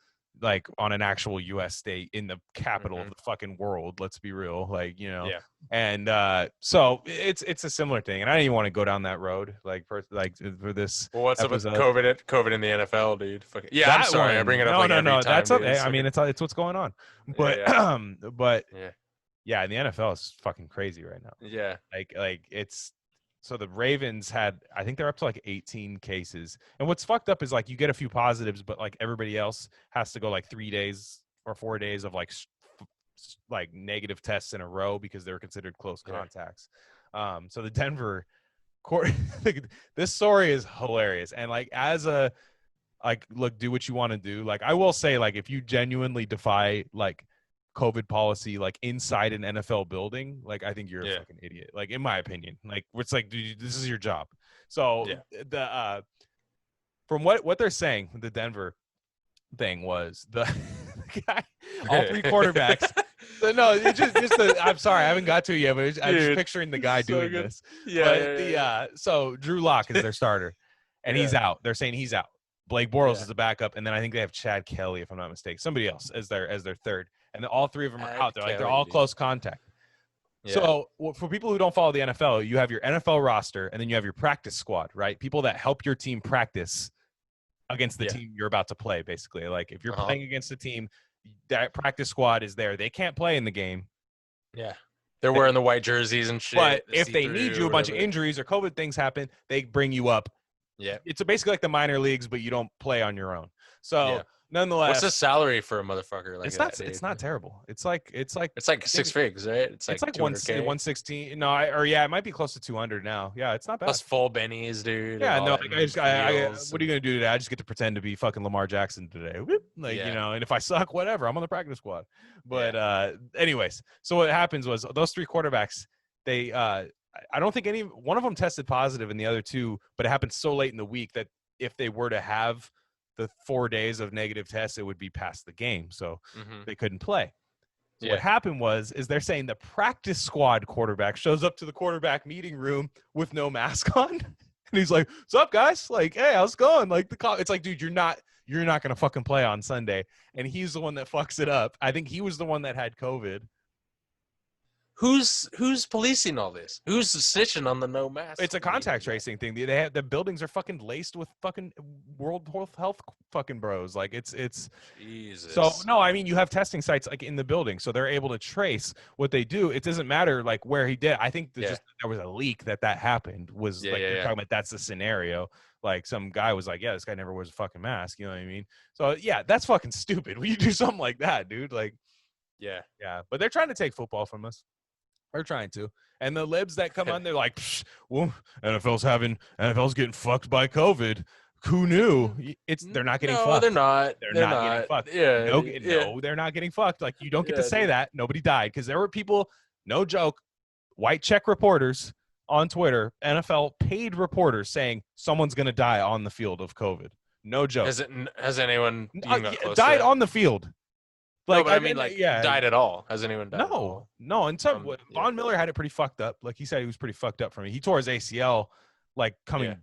like on an actual U.S. state in the capital of the fucking world. Let's be real, like, you know. Yeah. And so it's a similar thing, and I didn't even want to go down that road, like for this. Well, what's episode. Up with COVID in the NFL, dude? I'm sorry, I bring it up. No, that's okay. I mean, it's what's going on, but but in the NFL is fucking crazy right now. Yeah, like it's. So the Ravens I think they're up to like 18 cases. And what's fucked up is like you get a few positives, but like everybody else has to go like 3 days or 4 days of like negative tests in a row because they're considered close contacts. So the Denver court, this story is hilarious. And like look, do what you want to do. Like I will say, like if you genuinely defy like COVID policy like inside an NFL building, like I think you're a fucking idiot, like in my opinion. Like it's like, dude, this is your job. So the from what they're saying, the Denver thing was the guy, all three quarterbacks. No, it's just I'm sorry, I haven't got to it yet, but I'm just picturing the guy doing this. So Drew Lock is their starter, and he's out. They're saying he's out. Blake Bortles is the backup, and then I think they have Chad Kelly, if I'm not mistaken, somebody else as their third. And all three of them are out there. Like they're all close contact. Yeah. So for people who don't follow the NFL, you have your NFL roster, and then you have your practice squad, right? People that help your team practice against the team you're about to play, basically. Like if you're playing against a team, that practice squad is there. They can't play in the game. Yeah. They're wearing the white jerseys and shit. But if they need you, a bunch of injuries or COVID things happen, they bring you up. Yeah. It's basically like the minor leagues, but you don't play on your own. So nonetheless, what's the salary for a motherfucker like it's that? It's not terrible. It's like 6 figs, right? It's like 116. No, it might be close to 200 now. Yeah, it's not bad. Plus full bennies, dude. Yeah, no, like what are you gonna do today? I just get to pretend to be fucking Lamar Jackson today. You know, and if I suck, whatever, I'm on the practice squad. But anyways, so what happens was those three quarterbacks, they I don't think one of them tested positive and the other two, but it happened so late in the week that if they were to have the 4 days of negative tests, it would be past the game. So they couldn't play. So what happened is they're saying the practice squad quarterback shows up to the quarterback meeting room with no mask on. And he's like, "What's up, guys? Like, hey, how's it going?" Like it's like, dude, you're not going to fucking play on Sunday. And he's the one that fucks it up. I think he was the one that had COVID. Who's policing all this? Who's snitching on the no mask? It's a contact tracing thing. They have the buildings are fucking laced with fucking World Health fucking bros. Like it's Jesus. So no, I mean you have testing sites like in the building, so they're able to trace what they do. It doesn't matter like where he did. I think just there was a leak that happened. Was you're talking about that's the scenario. Like some guy was like, this guy never wears a fucking mask. You know what I mean? So that's fucking stupid. When you do something like that, dude, like yeah. But they're trying to take football from us. They're trying to. And the libs that come on, they're like, well, NFL's getting fucked by COVID. Who knew? They're not getting fucked. No, they're not. They're not getting fucked. Yeah. No, they're not getting fucked. Like, you don't get to say that. Nobody died. Because there were people, no joke, white check reporters on Twitter, NFL paid reporters saying someone's going to die on the field of COVID. No joke. Has anyone died on the field? Like, no, but I mean, died at all? Has anyone died? No. And Von Miller had it pretty fucked up. Like he said, he was pretty fucked up from it. He tore his ACL, like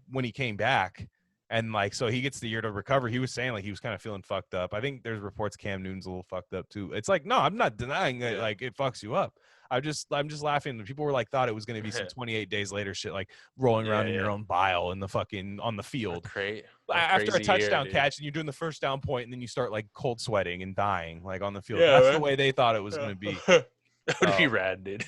when he came back, And like, so he gets the year to recover. He was saying like he was kind of feeling fucked up. I think there's reports Cam Newton's a little fucked up too. It's like, no, I'm not denying that like it fucks you up. I'm just laughing. People were like, thought it was going to be some 28 days later shit, like rolling around in your own bile in the fucking on the field after a touchdown catch, and you're doing the first down point, and then you start like cold sweating and dying like on the field. That's the way they thought it was going to be. That would be rad, dude.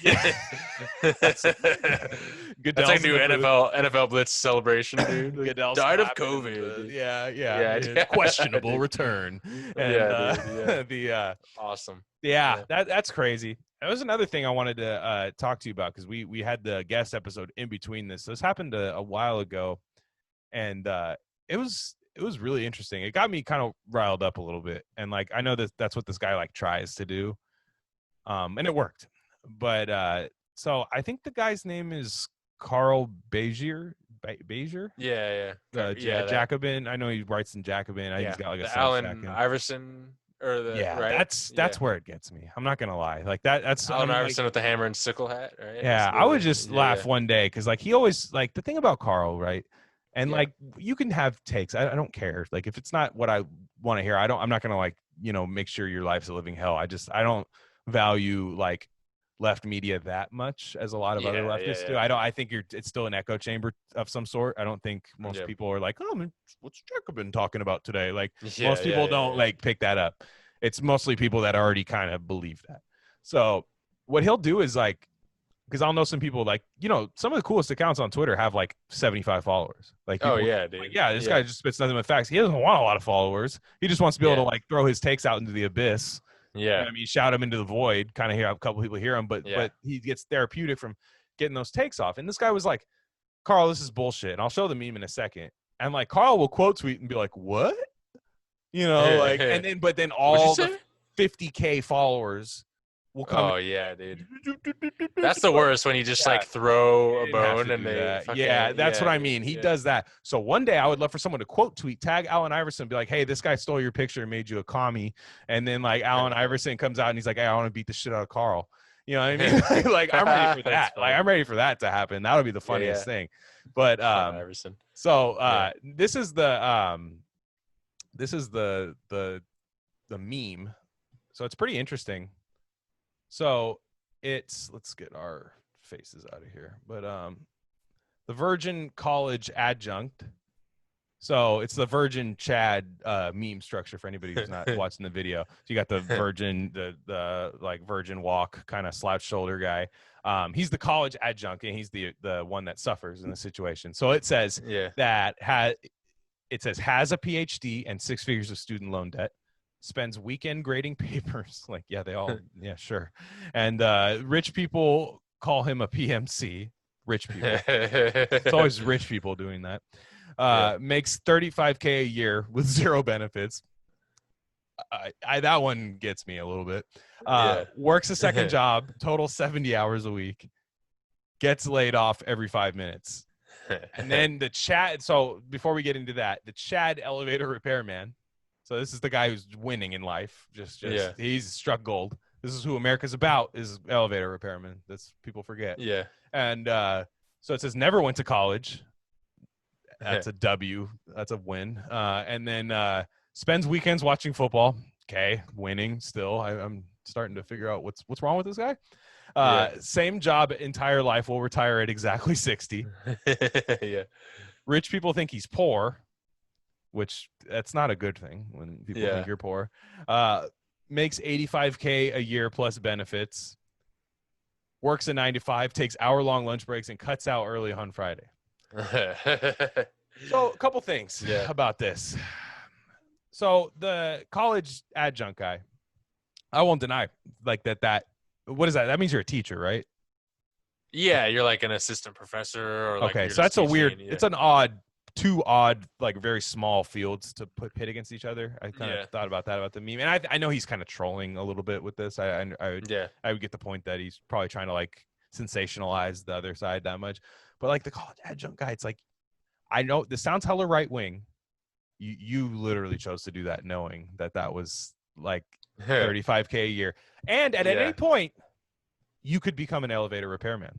That's like new NFL Blitz celebration, dude. Goodell's died of COVID. Yeah. Questionable return. And awesome. Yeah, that's crazy. That was another thing I wanted to talk to you about, because we had the guest episode in between this. So this happened a while ago, and it was really interesting. It got me kind of riled up a little bit, and like I know that's what this guy like tries to do. And it worked. But so I think the guy's name is Carl Bezier. Yeah. Jacobin. I know he writes in Jacobin. I think he's got like a Allen Iverson or the that's where it gets me. I'm not gonna lie. Like that's Allen Iverson with the hammer and sickle hat, right? Yeah, I would just laugh one day, because like he always like the thing about Carl, right? And like you can have takes. I don't care. Like if it's not what I want to hear, I'm not gonna like, make sure your life's a living hell. I don't value like left media that much as a lot of other leftists do. I think it's still an echo chamber of some sort. I don't think most people are like, oh, what's Jacobin talking about today? Like most people don't like pick that up. It's mostly people that already kind of believe that. So what he'll do is like, because I'll know some people like, some of the coolest accounts on Twitter have like 75 followers. Like, dude. Like, this guy just spits nothing but facts. He doesn't want a lot of followers. He just wants to be able to like throw his takes out into the abyss. Yeah, I mean, shout him into the void, kind of hear a couple people hear him, but he gets therapeutic from getting those takes off. And this guy was like, Carl, this is bullshit. And I'll show the meme in a second. And like Carl will quote tweet and be like, what? But then all the 50K followers will come. Oh yeah, dude. That's the worst, when you just like throw a bone and they that's what I mean. He does that. So one day I would love for someone to quote tweet, tag Allen Iverson, and be like, hey, this guy stole your picture and made you a commie. And then like Allen Iverson comes out and he's like, hey, I want to beat the shit out of Carl. You know what I mean? Like I'm ready for that. Like I'm ready for that to happen. That would be the funniest thing. But Iverson. So this is the meme. So it's pretty interesting. So let's get our faces out of here. But the Virgin College adjunct. So it's the Virgin Chad meme structure for anybody who's not watching the video. So you got the Virgin, the like Virgin walk kind of slouch shoulder guy. He's the college adjunct, and he's the one that suffers in the situation. So it says that has a PhD and 6 figures of student loan debt. Spends weekend grading papers. Like, they all, sure. And rich people call him a PMC. Rich people. It's always rich people doing that. Makes $35K a year with 0 benefits. That one gets me a little bit. Works a second job, total 70 hours a week. Gets laid off every 5 minutes. And then the Chad. So before we get into that, the Chad elevator repairman. So this is the guy who's winning in life. He's struck gold. This is who America's about, is elevator repairman. That's people forget. Yeah. And so it says never went to college. That's a W. That's a win. And then spends weekends watching football. Okay, winning still. I'm starting to figure out what's wrong with this guy. Same job entire life. Will retire at exactly 60. Rich people think he's poor, which that's not a good thing when people think you're poor. Makes $85K a year plus benefits. Works a 9 to 5, takes hour-long lunch breaks, and cuts out early on Friday. So a couple things about this. So the college adjunct guy, I won't deny like that. What is that? That means you're a teacher, right? Yeah, you're like an assistant professor. Or like okay, so that's a weird. It's an two odd, like very small fields to pit against each other. I kind of thought about that about the meme, and I know he's kind of trolling a little bit with this. I would get the point that he's probably trying to like sensationalize the other side that much, but like the college adjunct guy, it's like, I know this sounds hella right wing. You literally chose to do that knowing that was like $35K a year, and at any point you could become an elevator repairman.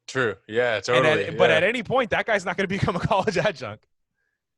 True. Yeah, totally. But at any point, that guy's not going to become a college adjunct.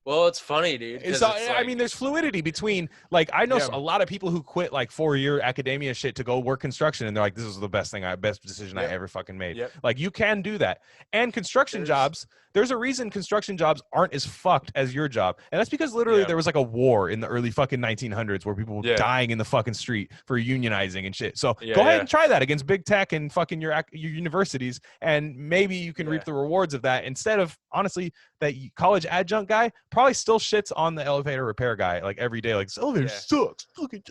Well, it's funny, dude. So, I mean, there's fluidity between, like, I know a lot of people who quit like 4-year academia shit to go work construction, and they're like, this is the best decision I ever fucking made. Like, you can do that. And construction jobs, there's a reason construction jobs aren't as fucked as your job. And that's because literally there was like a war in the early fucking 1900s where people were dying in the fucking street for unionizing and shit. So go ahead and try that against big tech and fucking your universities, and maybe you can reap the rewards of that instead of, honestly, that college adjunct guy probably still shits on the elevator repair guy like every day, like, this elevator sucks, fucking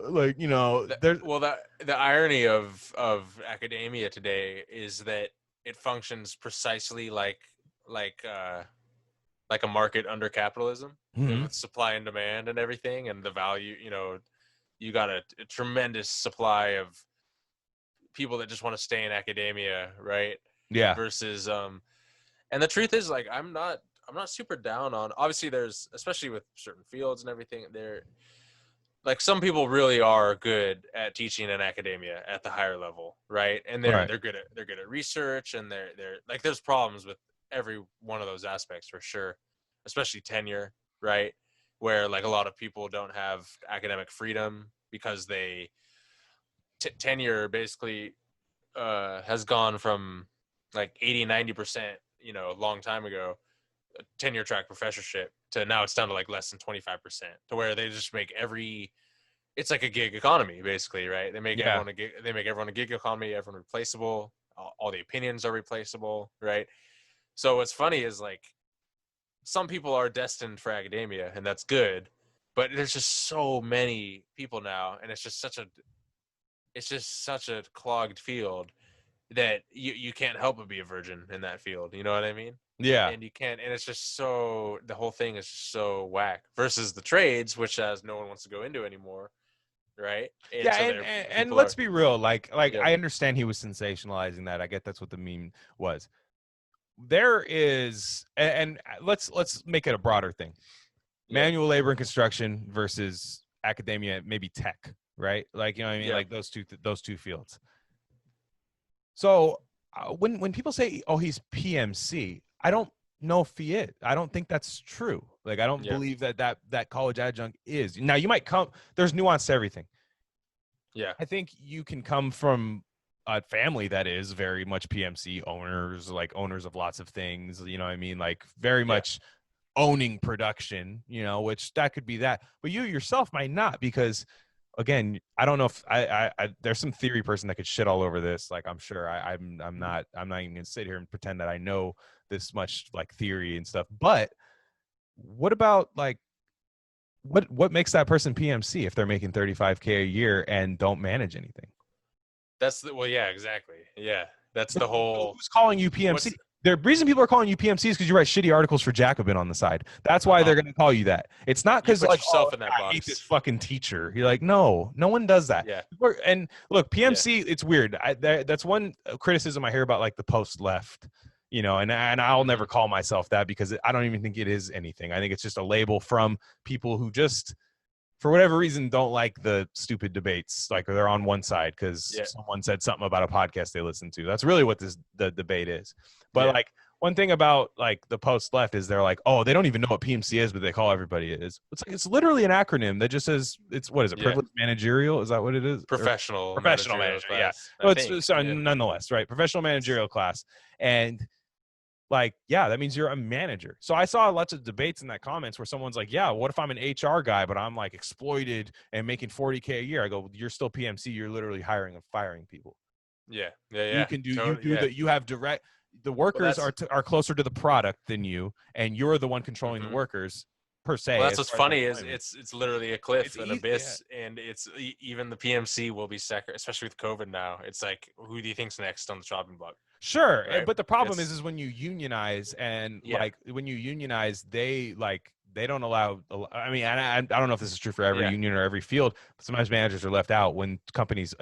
like, you know. The irony of academia today is that it functions precisely like a market under capitalism, with supply and demand and everything, and the value. You know, you got a tremendous supply of people that just want to stay in academia, right? Yeah. Versus and the truth is, like, I'm not super down on, obviously there's, especially with certain fields and everything, there, like, some people really are good at teaching in academia at the higher level, right? And they're good at research, and they're like, there's problems with every one of those aspects for sure, especially tenure, right? Where, like, a lot of people don't have academic freedom because they tenure basically has gone from like 80-90%, you know, a long time ago, tenure track professorship, to now it's down to like less than 25%, to where they just make it's like a gig economy basically, right? They make everyone a gig economy, everyone replaceable, all the opinions are replaceable, right? So what's funny is, like, some people are destined for academia, and that's good, but there's just so many people now, and it's just such a clogged field that you can't help but be a virgin in that field. You know what I mean? Yeah. And you can't, and it's just so, the whole thing is just so whack versus the trades, which no one wants to go into anymore. Right. And so and let's be real. Like, I understand he was sensationalizing that. I get that's what the meme was. There is, and let's make it a broader thing. Manual labor and construction versus academia, maybe tech, right? Like, you know what I mean? Like those two fields. So when people say, "Oh, he's PMC," I don't know if he is. I don't think that's true. Like, I don't believe that college adjunct is. Now, you might come. There's nuance to everything. Yeah, I think you can come from a family that is very much PMC owners of lots of things. You know what I mean? Like, very much owning production. You know, which that could be that. But you yourself might not, because, again, I don't know if I there's some theory person that could shit all over this. Like, I'm sure I'm not even gonna sit here and pretend that I know this much, like, theory and stuff. But what about, like, what makes that person PMC if they're making $35K a year and don't manage anything? Exactly. Yeah, that's the whole. Who's calling you PMC? The reason people are calling you PMC is because you write shitty articles for Jacobin on the side. That's why they're going to call you that. It's not because, like, yourself in that box. I hate this fucking teacher. You're like, no one does that. Yeah. And look, PMC, it's weird. That's one criticism I hear about, like, the post left, you know, and I'll never call myself that, because I don't even think it is anything. I think it's just a label from people who just, for whatever reason, don't like the stupid debates. Like, they're on one side because someone said something about a podcast they listen to. That's really what the debate is. But like, one thing about, like, the post left is they're like, oh, they don't even know what PMC is, but they call everybody it is. It's like, it's literally an acronym that just says, what is it? Privileged managerial? Is that what it is? Professional manager. Yeah. Nonetheless, right? Professional managerial class. And, like, that means you're a manager. So I saw lots of debates in that comments where someone's like, yeah, what if I'm an HR guy, but I'm, like, exploited and making $40K a year? I go, you're still PMC. You're literally hiring and firing people. Yeah. You can do, that. You have direct, the workers are closer to the product than you, and you're the one controlling the workers, per se. Well, that's what's funny is it's literally a cliff, an abyss, and it's even the PMC will be especially with COVID now. It's like, who do you think's next on the chopping block? Sure, right? But the problem is when you unionize, and like, when you unionize, they don't allow. I mean, I don't know if this is true for every union or every field, but sometimes managers are left out when companies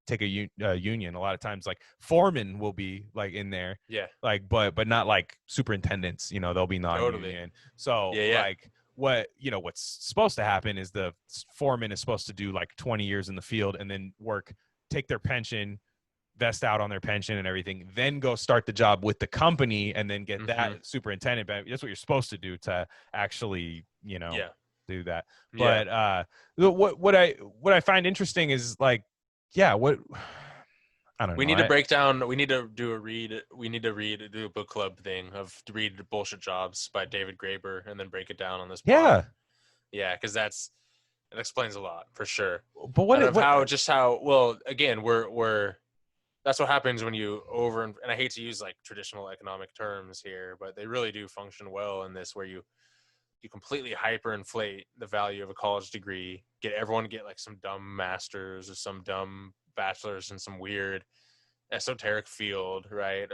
take a union. A lot of times, like, foremen will be, like, in there, like, but not like superintendents. You know, they'll be non-union. Totally. So like, what's supposed to happen is the foreman is supposed to do like 20 years in the field and then take their pension, vest out on their pension and everything, then go start the job with the company and then get that superintendent benefit. That's what you're supposed to do to actually, do that. But what I find interesting is like, what I don't know. We need to break down. We need to do a book club thing to read Bullshit Jobs by David Graeber and then break it down on this pod. Yeah, because it explains a lot for sure. But again, we're that's what happens when you and I hate to use like traditional economic terms here, but they really do function well in this, where you completely hyperinflate the value of a college degree, get everyone to get like some dumb master's or some dumb bachelor's in some weird esoteric field, right?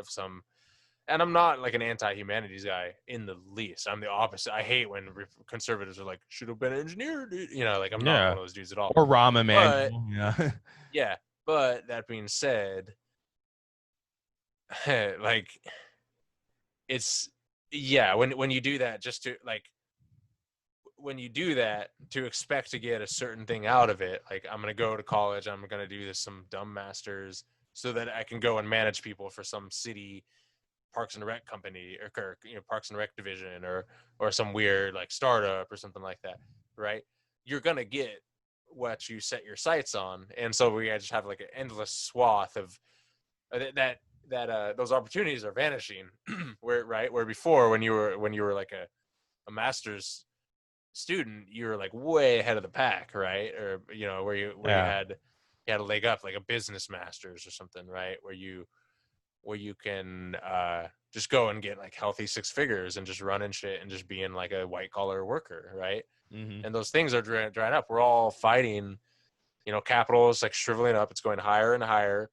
And I'm not like an anti-humanities guy in the least. I'm the opposite. I hate when conservatives are like, should have been an engineer, dude. Like I'm not one of those dudes at all. Or Rahm Emanuel. Yeah. But that being said, like when you do that, just to like, when you do that to expect to get a certain thing out of it, like I'm going to go to college, I'm going to do some dumb master's so that I can go and manage people for some city Parks and Rec company or Parks and Rec division or some weird like startup or something like that, right? You're going to get what you set your sights on. And so we just have like an endless swath of that those opportunities are vanishing where before when you were like a master's student, you were like way ahead of the pack, right? Or where you had a leg up, like a business master's or something, right? Where you can just go and get like healthy six figures and just running shit and just being like a white collar worker, right? And those things are drying up. We're all fighting, capital is like shriveling up. It's going higher and higher.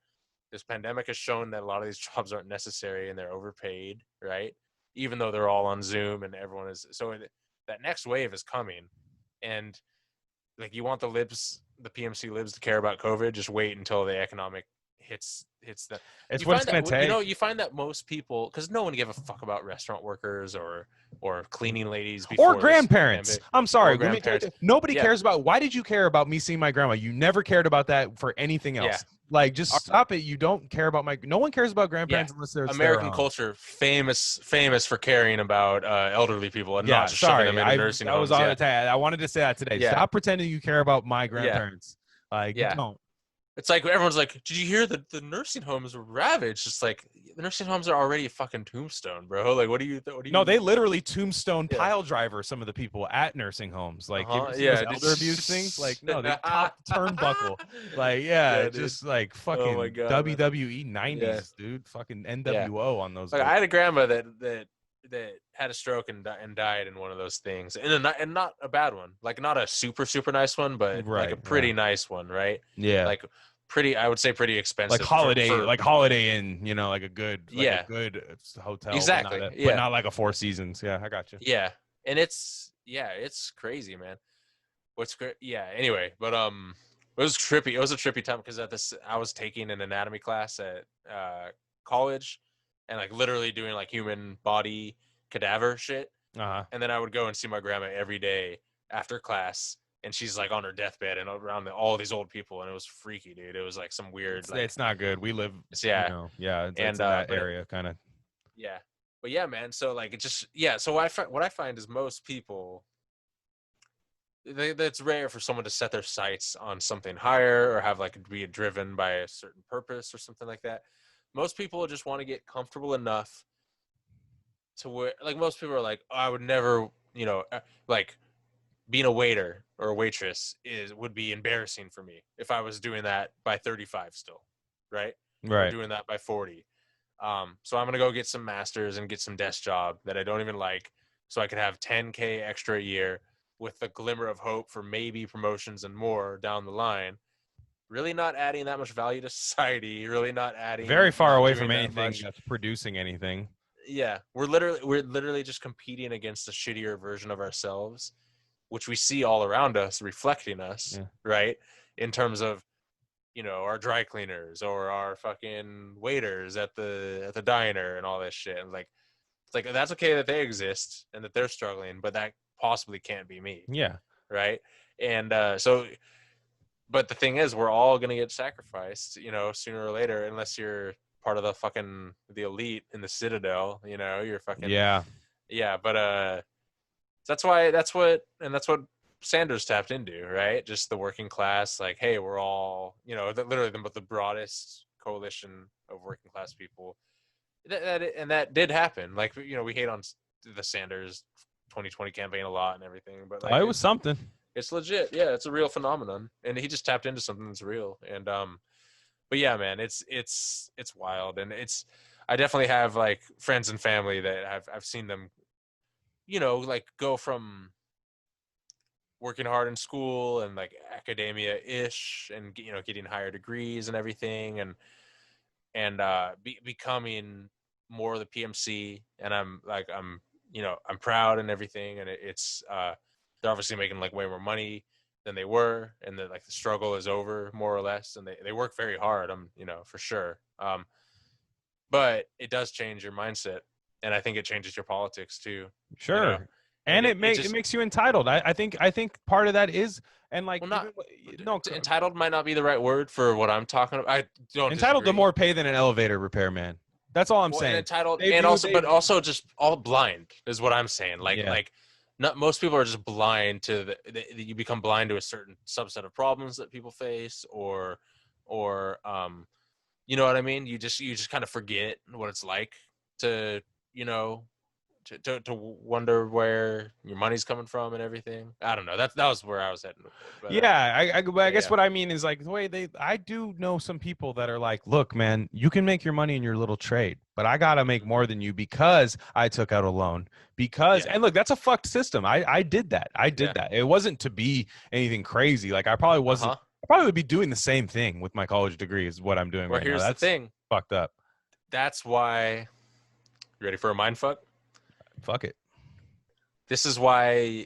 This pandemic has shown that a lot of these jobs aren't necessary and they're overpaid, right? Even though they're all on Zoom and everyone is. So that next wave is coming. And like, you want the PMC libs to care about COVID, just wait until the economic hits that. It's what it's going to take. You find that most people, because no one give a fuck about restaurant workers or cleaning ladies or grandparents. I'm sorry. Nobody Yeah. cares about, why did you care about me seeing my grandma? You never cared about that for anything else. Yeah. Like, just stop it. You don't care about no one cares about grandparents unless they're American culture, famous for caring about elderly people and not just shoving them in a nursing homes. I wanted to say that today. Yeah. Stop pretending you care about my grandparents. You don't. It's like everyone's like, did you hear that the nursing homes were ravaged? It's like, the nursing homes are already a fucking tombstone, bro. Like, what do you? No, they literally tombstone pile driver some of the people at nursing homes. Like, those elder abuse things. Like, no, they top turnbuckle. Like, just like fucking WWE 90s, dude. Fucking NWO on those. Like, I had a grandma that had a stroke and died in one of those things, and not a bad one, like not a super nice one, but like a pretty nice one, right? Yeah, like I would say pretty expensive, like Holiday Inn, like a good a good hotel, exactly, but not like a Four Seasons. Yeah, I got you. Yeah, and it's crazy, man. What's great? Yeah. Anyway, but it was trippy. It was a trippy time because I was taking an anatomy class at college. And like literally doing like human body cadaver shit. And then I would go and see my grandma every day after class. And she's like on her deathbed and around all these old people. And it was freaky, dude. It was like some weird. It's not good. We live. It's in that area kind of. Yeah. But yeah, man. So like it just, So what I find is most people, that's rare for someone to set their sights on something higher or have like be driven by a certain purpose or something like that. Most people just want to get comfortable enough to where, like, most people are like, oh, I would never, like being a waiter or a waitress would be embarrassing for me if I was doing that by 35 still, right? Right. Or doing that by 40. So I'm going to go get some masters and get some desk job that I don't even like so I could have 10K extra a year with the glimmer of hope for maybe promotions and more down the line. Really not adding that much value to society. Really not adding. Very far away from anything that's producing anything. Yeah, we're literally just competing against a shittier version of ourselves, which we see all around us, reflecting us, right? In terms of, our dry cleaners or our fucking waiters at the diner and all this shit. And it's like that's okay that they exist and that they're struggling, but that possibly can't be me. Yeah. Right. And so but the thing is, we're all gonna get sacrificed, sooner or later, unless you're part of the elite in the Citadel. You're fucking yeah. But that's what Sanders tapped into, right? Just the working class, like, hey, we're all, literally the broadest coalition of working class people. That did happen. Like, we hate on the Sanders 2020 campaign a lot and everything, but like, it was something. It's legit. Yeah, it's a real phenomenon, and he just tapped into something that's real. And but yeah, man, it's wild, and I definitely have like friends and family that I've seen them, like go from working hard in school and like academia ish, and getting higher degrees and everything, and becoming more of the PMC, and I'm proud and everything, and it's they're obviously making like way more money than they were, and the struggle is over more or less, and they work very hard, for sure. But it does change your mindset, and I think it changes your politics too. Sure. And it makes you entitled. I think part of that is, and like, well, entitled might not be the right word for what I'm talking about. I don't entitled disagree. to more pay than an elevator repairman. That's all I'm saying. And entitled, but also just all blind is what I'm saying. Like, not most people are just blind to you become blind to a certain subset of problems that people face, or you know what I mean? You just kind of forget what it's like to to wonder where your money's coming from and everything. I don't know. That was where I was heading. But, I guess what I mean is like the way I do know some people that are like, look, man, you can make your money in your little trade, but I got to make more than you because I took out a loan and look, that's a fucked system. I did that. That. It wasn't to be anything crazy. Like I probably wasn't, I probably would be doing the same thing with my college degree is what I'm doing right now. Here's That's the thing. Fucked up. That's why, you ready for a mind fuck? Fuck it. This is why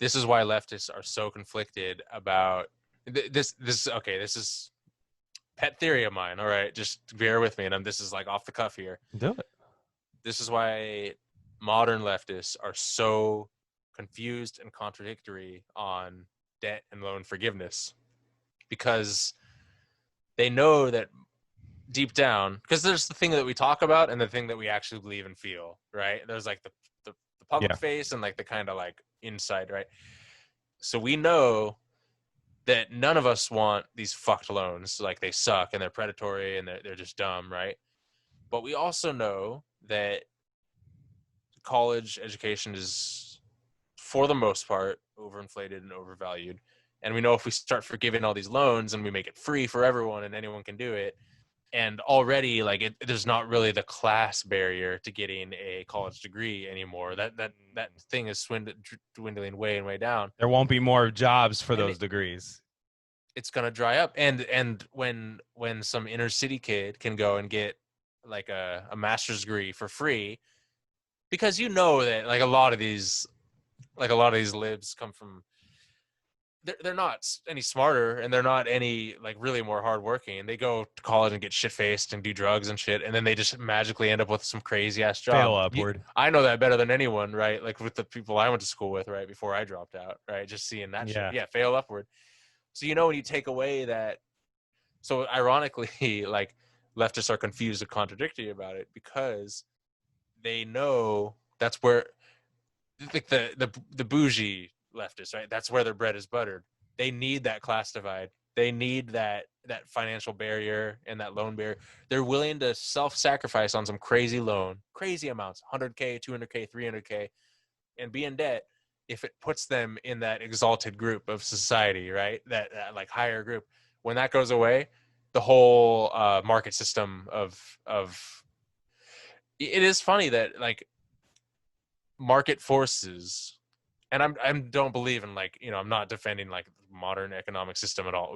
leftists are so conflicted about this. Okay, this is pet theory of mine. All right, just bear with me, and this is like off the cuff here. Do it. This is why modern leftists are so confused and contradictory on debt and loan forgiveness, because they know that deep down, because there's the thing that we talk about and the thing that we actually believe and feel, right? There's like the public face and like the kind of like inside, right? So we know that none of us want these fucked loans. Like, they suck and they're predatory and they're just dumb, right? But we also know that college education is, for the most part, overinflated and overvalued. And we know if we start forgiving all these loans and we make it free for everyone and anyone can do it, and already like there's not really the class barrier to getting a college degree anymore. That thing is dwindling way and way down. There won't be more jobs for those degrees. It's gonna dry up. And when some inner city kid can go and get like a master's degree for free, because that like a lot of these libs come from, they're not any smarter, and they're not any like really more hardworking. They go to college and get shit faced and do drugs and shit, and then they just magically end up with some crazy ass job. Fail upward. I know that better than anyone, right? Like with the people I went to school with, right before I dropped out, right? Just seeing that shit. Fail upward. So when you take away that, so ironically, like leftists are confused and contradictory about it, because they know that's where like the bougie leftists, right? That's where their bread is buttered. They need that class divide. They need that financial barrier and that loan barrier. They're willing to self-sacrifice on some crazy amounts, 100K, 200K, 300K, and be in debt if it puts them in that exalted group of society, right? That like higher group. When that goes away, the whole market system of it is funny that like market forces. And I don't believe in like, I'm not defending like modern economic system at all.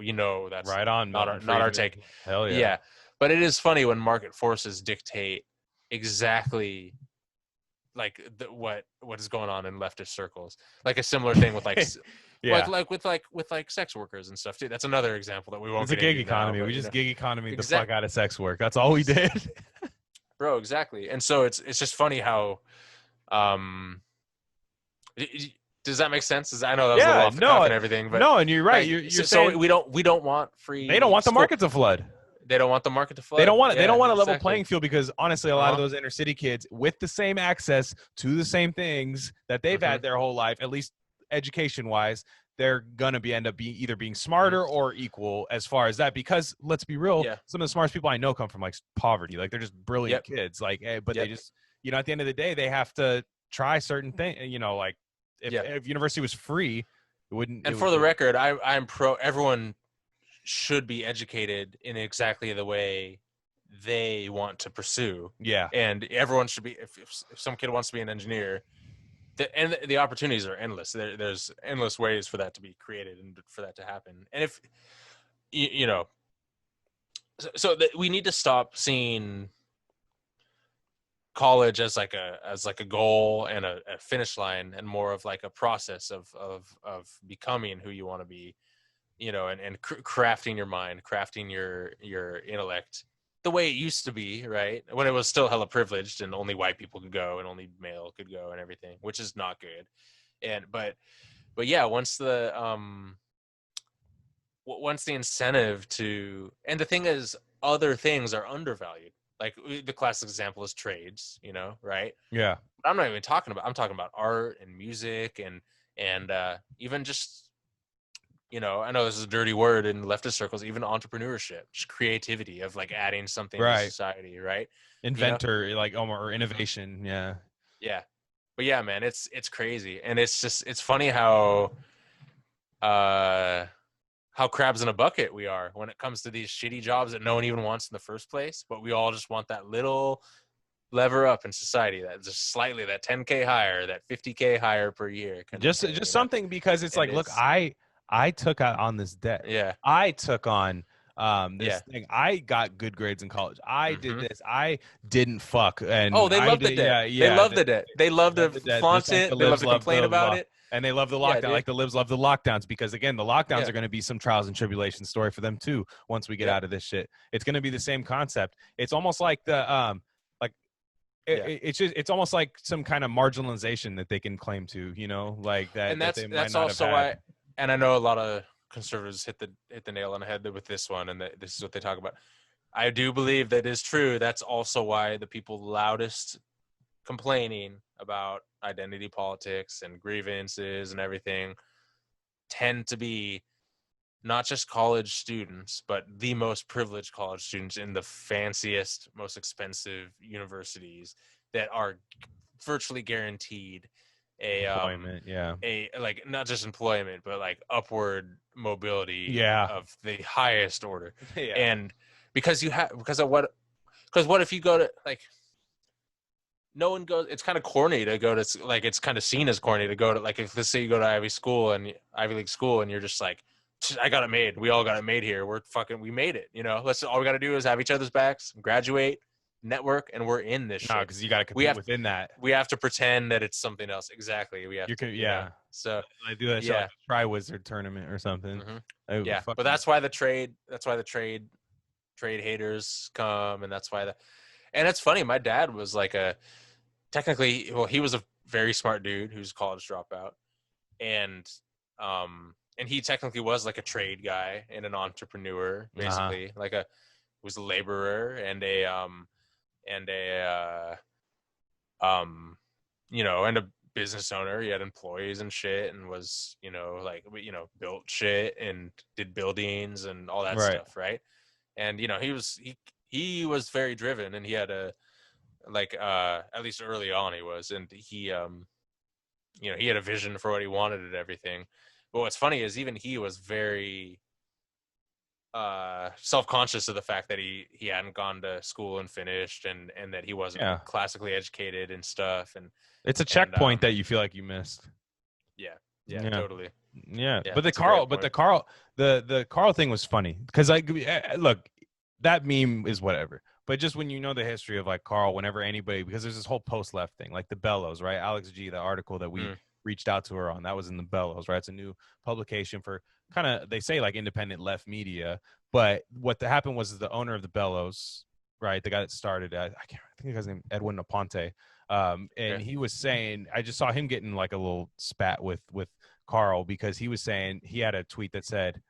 That's right on. Not our take. Hell yeah. Yeah. But it is funny when market forces dictate exactly like what is going on in leftist circles. Like a similar thing with like, with sex workers and stuff too. That's another example that we won't. It's a gig economy. We just gig economy the fuck out of sex work. That's all we did. Bro, exactly. And so it's just funny how, Does that make sense? I know that was a little off the cuff and everything, but no, and you're right. Like, you're so saying we don't want free. they don't want the school. market to flood. They don't want the market to flood. They don't want yeah, they don't want a level exactly. playing field, because honestly, a lot of those inner city kids with the same access to the same things that they've had their whole life, at least education wise, they're gonna end up either being smarter or equal as far as that. Because let's be real, some of the smartest people I know come from like poverty. Like they're just brilliant kids. Like, but they just, you know, at the end of the day, they have to try certain things. You know, like if university was free, it wouldn't. And for the record, I'm pro. Everyone should be educated in exactly the way they want to pursue. Yeah. And everyone should be, if some kid wants to be an engineer, the opportunities are endless. There's endless ways for that to be created and for that to happen. And if, you know, so we need to stop seeing college as like a goal and a finish line, and more of like a process of becoming who you want to be, you know, and crafting your mind, crafting your intellect the way it used to be, right? When it was still hella privileged and only white people could go and only male could go and everything, which is not good. And but yeah, once the incentive to, and the thing is, other things are undervalued. Like the classic example is trades, you know, right? Yeah. But I'm not even talking about, I'm talking about art and music and even just, you know, I know this is a dirty word in leftist circles, even entrepreneurship, just creativity of like adding something to society, right? Inventor, you know? Like or innovation. Yeah. Yeah. But yeah, man, it's crazy. And it's funny how crabs in a bucket we are when it comes to these shitty jobs that no one even wants in the first place, but we all just want that little lever up in society, that just slightly, that 10K higher, that 50K higher per year. Just something, because it's like, look, I took out on this debt. Yeah. I took on this thing. I got good grades in college. I did this. I didn't fuck. And they love the debt. They love the debt. They love to flaunt it. They love to complain about it. And they love the lockdown. Like the libs love the lockdowns, because again, the lockdowns are going to be some trials and tribulations story for them too. Once we get out of this shit, it's going to be the same concept. It's almost like the it's almost like some kind of marginalization that they can claim to, you know, like that. And that's also why. And I know a lot of conservatives hit the nail on the head with this one, and this is what they talk about. I do believe that is true. That's also why the people loudest complaining about identity politics and grievances and everything tend to be not just college students, but the most privileged college students in the fanciest, most expensive universities that are virtually guaranteed employment, a like not just employment, but like upward mobility of the highest order. And because what if you go to, like, no one goes, it's kind of corny to go to, like, it's kind of seen as corny to go to, like, if let's say you go to Ivy League school and you're just like, I got it made, we all got it made here, we made it, you know, all we got to do is have each other's backs, graduate, network, and we're in this shit. Because you got to compete within that. We have to pretend that it's something else. Exactly. We have to, you know? So I do that shit, like a Tri-Wizard tournament or something. But that's why the trade haters come, and that's why and it's funny, my dad was like he was a very smart dude who's a college dropout, and he technically was like a trade guy and an entrepreneur, basically, was a laborer and a you know, and a business owner. He had employees and shit, and was, you know, like, you know, built shit and did buildings and all that stuff, right? And, you know, he was very driven, and he had at least early on he was, and he you know, he had a vision for what he wanted and everything. But what's funny is even he was very self-conscious of the fact that he hadn't gone to school and finished, and that he wasn't classically educated and stuff. And it's a checkpoint that you feel like you missed. Totally. But the Carl thing was funny, because like, look, that meme is whatever, but just when you know the history of like Carl, whenever anybody, because there's this whole post-left thing, like the Bellows, right? Alex G, the article that we reached out to her on, that was in the Bellows, right? It's a new publication for kind of, they say like independent left media, but what happened was the owner of the Bellows, right, the guy that started, I think the guy's name Edwin Aponte, And he was saying, I just saw him getting like a little spat with Carl, because he was saying, he had a tweet that said,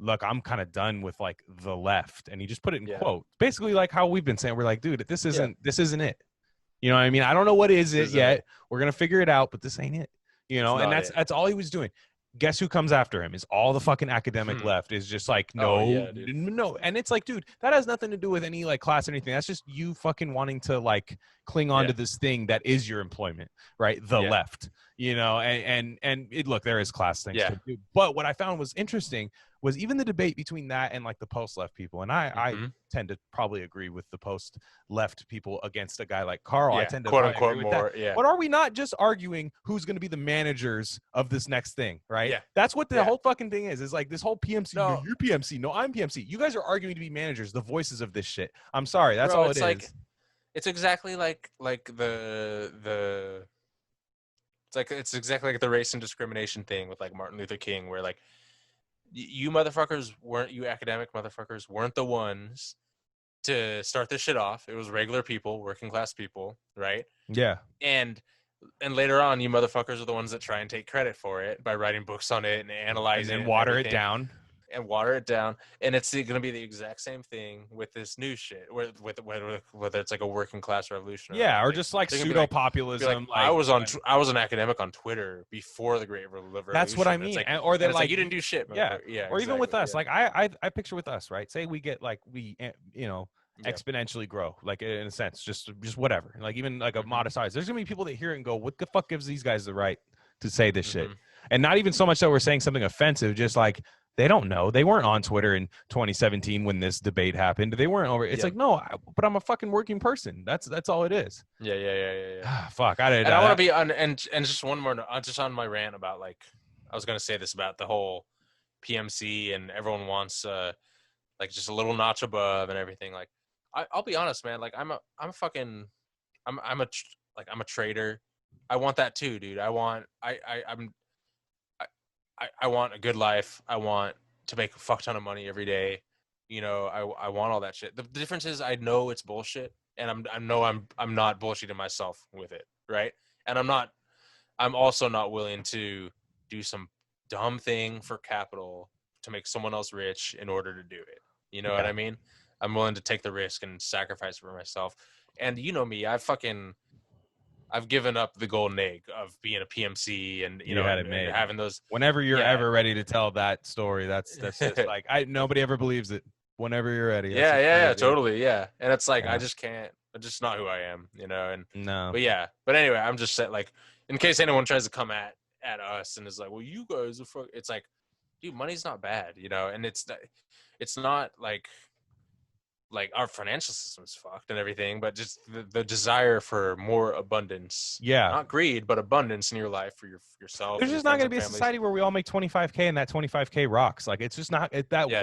look, I'm kind of done with like the left, and he just put it in quote, basically like how we've been saying. We're like, dude, this isn't it. You know what I mean? I don't know what is it yet. We're gonna figure it out, but this ain't it. You know, and that's all he was doing. Guess who comes after him? Is all the fucking academic left is just like, no. And it's like, dude, that has nothing to do with any like class or anything. That's just you fucking wanting to like cling on to this thing that is your employment, right? The left, you know, and look, there is class things too. But what I found was interesting was even the debate between that and like the post-left people. And I tend to probably agree with the post-left people against a guy like Carl. I tend to quote unquote agree with more. That. But are we not just arguing who's going to be the managers of this next thing, right? Yeah. That's what the whole fucking thing is like this whole PMC. No, you're PMC. No, I'm PMC. You guys are arguing to be managers, the voices of this shit. I'm sorry. That's all it is. It's exactly like the it's exactly like the race and discrimination thing with like Martin Luther King, where like you academic motherfuckers weren't the ones to start this shit off. It was regular people, working class people, right? Yeah. And later on, you motherfuckers are the ones that try and take credit for it by writing books on it and analyzing it. And then water it down. And it's going to be the exact same thing with this new shit, whether it's like a working class revolution. Or just like pseudo populism. I was an academic on Twitter before the Great Revolution. That's what I mean. Like, or that like you didn't do shit. Yeah. Or even with us, like I picture with us, right? Say we get like exponentially grow, like in a sense, just whatever, like even like a modest size. There's gonna be people that hear it and go, what the fuck gives these guys the right to say this shit? And not even so much that we're saying something offensive, just like they don't know. They weren't on Twitter in 2017 when this debate happened. They weren't over. It's like, no, but I'm a fucking working person. That's all it is. Yeah. Fuck. I want to be on, and just one more, just on my rant about like, I was going to say this about the whole PMC and everyone wants like just a little notch above and everything. Like, I'll be honest, man. Like I'm a trader. I want that too, dude. I want a good life. I want to make a fuck ton of money every day. You know, I want all that shit. The difference is I know it's bullshit, and I'm not bullshitting myself with it, right? And I'm also not willing to do some dumb thing for capital to make someone else rich in order to do it. You know what I mean? I'm willing to take the risk and sacrifice for myself. And you know me, I've given up the golden egg of being a PMC and you know had it made. And having those. Whenever you're ever ready to tell that story, that's just like nobody ever believes it. Whenever you're ready. Totally, yeah. And it's like I just can't. It's just not who I am, you know. And no, but anyway, I'm just like, in case anyone tries to come at us and is like, well, you guys are fuck. It's like, dude, money's not bad, you know, and it's not like our financial system's fucked and everything, but just the desire for more abundance. Not greed, but abundance in your life for yourself. There's just not going to be a society where we all make 25K and that 25K rocks. Like, it's just not,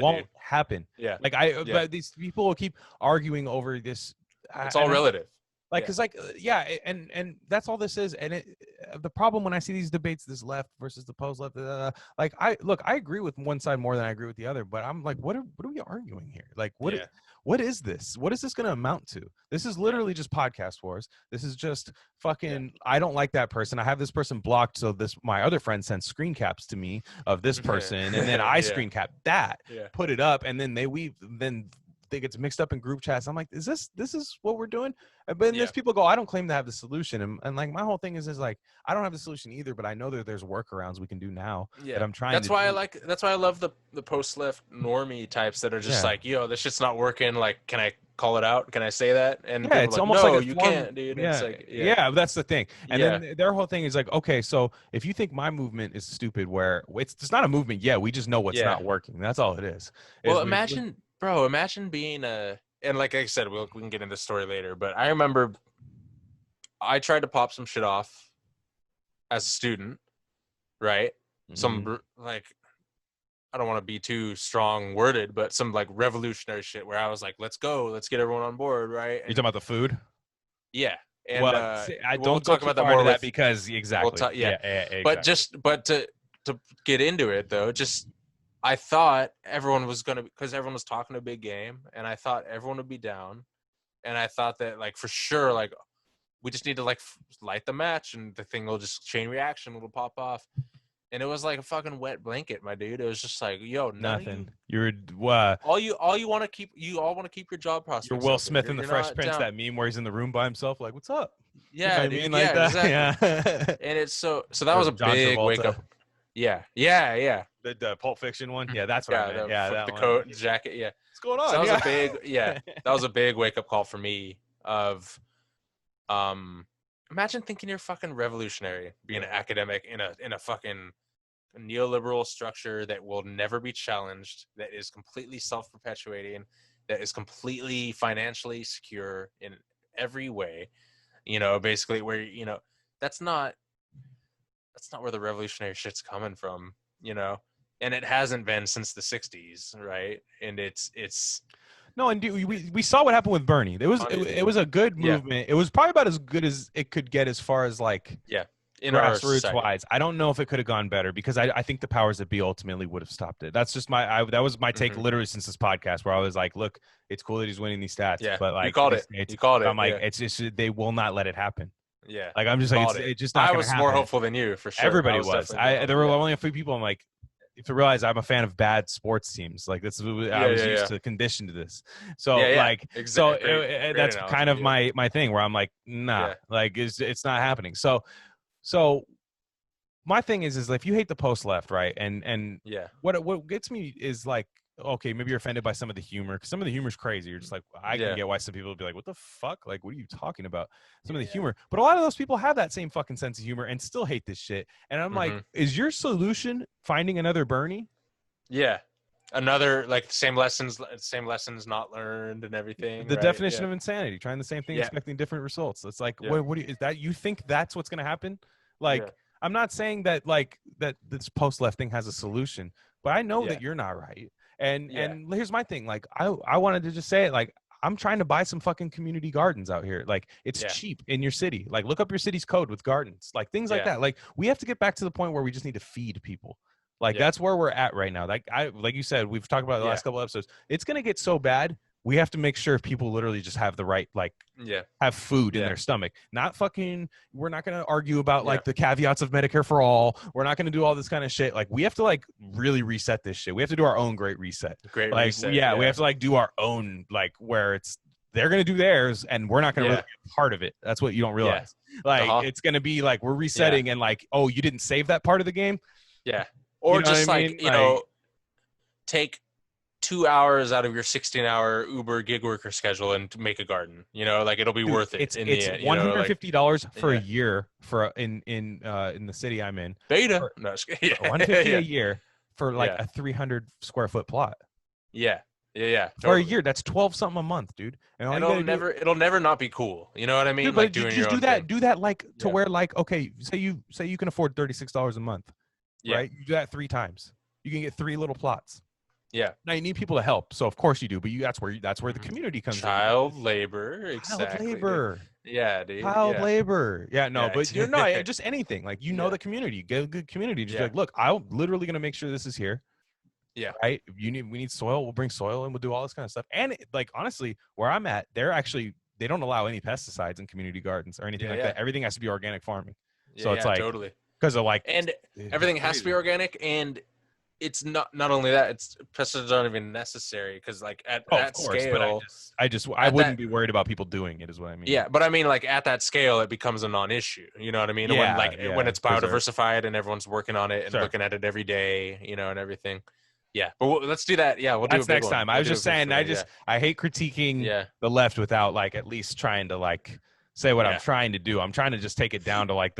won't happen. Yeah. Like but these people will keep arguing over this. It's all relative. Like, cause like, and that's all this is. And the problem when I see these debates, this left versus the post left, like I agree with one side more than I agree with the other, but I'm like, what are we arguing here? Like, what is this? What is this going to amount to? This is literally just podcast wars. This is just fucking, I don't like that person. I have this person blocked. So my other friend sends screen caps to me of this person. And then I screen cap that, put it up. And then they gets mixed up in group chats. I'm like, this is what we're doing? But then there's people go, I don't claim to have the solution. And like, my whole thing is like, I don't have the solution either, but I know that there's workarounds we can do now that I'm trying that's why I love the post-left normie types that are just like, yo, this shit's not working. Like, can I call it out? Can I say that? And it's like, almost no, like you can't, dude. It's like, that's the thing. And then their whole thing is like, okay, so if you think my movement is stupid, where it's not a movement, we just know what's not working. That's all it is. Well, imagine being and like I said, we can get into this story later, but I remember I tried to pop some shit off as a student, right? Some like, I don't want to be too strong worded, but some like revolutionary shit where I was like, let's get everyone on board, right? You talking about the food? Yeah. And I don't talk about that more that because exactly. Exactly. But to get into it though, I thought everyone was because everyone was talking a big game, and I thought everyone would be down, and I thought that like for sure, like we just need to like light the match and the thing will just chain reaction, it'll pop off. And it was like a fucking wet blanket, my dude. It was just like, yo, nothing. You, You're all you want to keep, you all want to keep your job prospects. You're Will open. Smith in the Fresh Prince, down. that meme where he's in the room by himself, like, "What's up?" Yeah, you know dude. I mean? Like that. Exactly. Yeah. And it's so that was a John big Travolta. wake up. Yeah. The Pulp Fiction one. Yeah, that's what I meant. The coat, the jacket. Yeah. What's going on? So that was a big. That was a big wake up call for me. Of, imagine thinking you're fucking revolutionary, being an academic in a fucking neoliberal structure that will never be challenged, that is completely self-perpetuating, that is completely financially secure in every way, basically, where that's not where the revolutionary shit's coming from, and it hasn't been since the 60s, right? And it's no, and we saw what happened with Bernie. It was a good movement. It was probably about as good as it could get as far as like grassroots wise. I don't know if it could have gone better, because I think the powers that be ultimately would have stopped it. That's just that was my take literally since this podcast, where I was like, look, it's cool that he's winning these stats, but like you called it. I'm like, it's just they will not let it happen. Yeah, like I'm just like it's just not. I was more hopeful than you, for sure. Everybody was. There were only a few people. I'm like, if you realize I'm a fan of bad sports teams, like this, I was used to conditioned to this. So like, exactly. So that's kind of my thing, where I'm like, nah, like it's not happening. So my thing is if you hate the post left, right, and what gets me is like, okay, maybe you're offended by some of the humor, because some of the humor is crazy. You're just like, I can get why some people would be like, what the fuck? Like, what are you talking about? Some of the humor. But a lot of those people have that same fucking sense of humor and still hate this shit. And I'm like, is your solution finding another Bernie? Yeah. Another, like, same lessons not learned and everything. The definition of insanity, trying the same thing, expecting different results. It's like, what do you, is that, you think that's what's going to happen? Like, I'm not saying that like that this post left thing has a solution, but I know that you're not right. And here's my thing. Like, I wanted to just say it. Like, I'm trying to buy some fucking community gardens out here. Like, it's cheap in your city. Like, look up your city's code with gardens, like things like that. Like, we have to get back to the point where we just need to feed people. Like, that's where we're at right now. Like you said, we've talked about the last couple episodes. It's going to get so bad. We have to make sure people literally just have the right, like, have food in their stomach. Not fucking, we're not going to argue about like the caveats of Medicare for all. We're not going to do all this kind of shit. Like, we have to like really reset this shit. We have to do our own great reset. We have to like do our own, like, where it's, they're going to do theirs and we're not going to really be part of it. That's what you don't realize. Like, it's going to be like, we're resetting and like, oh, you didn't save that part of the game. Yeah. Or just like, you know, take 2 hours out of your 16-hour Uber gig worker schedule and make a garden. You know, like, it'll be worth it. It's $150 for a year for in the city I'm in. Beta. $150 a year for like a 300 square foot plot. Yeah. Totally. For a year, that's 12 something a month, dude. And it'll never not be cool. You know what I mean? Dude, like, doing just do that like to where, like, okay, say you can afford $36 a month. Right? You do that 3 times. You can get 3 little plots. Yeah. Now you need people to help, so of course you do. But that's where the community comes in. Child labor, exactly. Child labor. Yeah, dude. Child labor. Yeah, no, but you're not just anything. Like, you know, the community. Get a good community. Just like, look, I'm literally gonna make sure this is here. Yeah. Right. We need soil. We'll bring soil and we'll do all this kind of stuff. And like, honestly, where I'm at, they don't allow any pesticides in community gardens or anything like that. Everything has to be organic farming. So it's like totally. Because of like, and everything has to be organic, and it's not only that, it's pesticides aren't even necessary, because like at that scale, I wouldn't be worried about people doing it, is what I mean. Yeah, but I mean, like, at that scale, it becomes a non-issue. You know what I mean? When it's biodiversified and everyone's working on it and looking at it every day, you know, and everything. Yeah, but let's do that. Yeah, we'll do it next time. I was just saying, I hate critiquing the left without like at least trying to like say what I'm trying to do. I'm trying to just take it down to like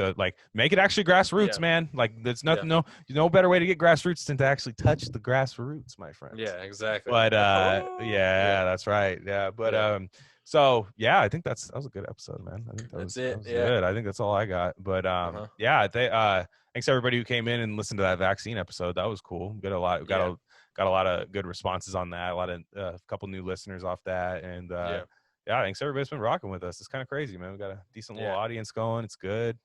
make it actually grassroots, man. Like, there's nothing, no better way to get grassroots than to actually touch the grassroots, my friend. Yeah, exactly. But that's right. Yeah, but so I think that was a good episode, man. I think that was good. I think that's all I got. But thanks everybody who came in and listened to that vaccine episode. That was cool. Got a lot of good responses on that. A couple new listeners off that, and thanks everybody's been rocking with us. It's kind of crazy, man. We got a decent little audience going. It's good.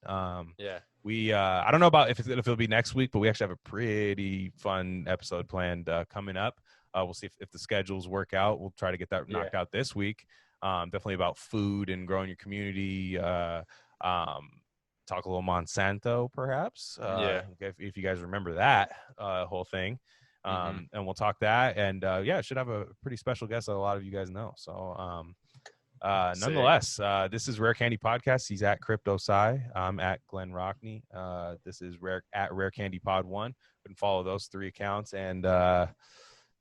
We I don't know about if it'll be next week, but we actually have a pretty fun episode planned coming up. We'll see if the schedules work out. We'll try to get that knocked out this week. definitely about food and growing your community. Talk a little Monsanto, perhaps. If you guys remember that whole thing. And we'll talk that. And yeah, should have a pretty special guest that a lot of you guys know. So nonetheless, this is Rare Candy Podcast. He's at Crypto Sci. I'm at Glen Rockney. This is Rare Candy Pod 1. You can follow those 3 accounts. And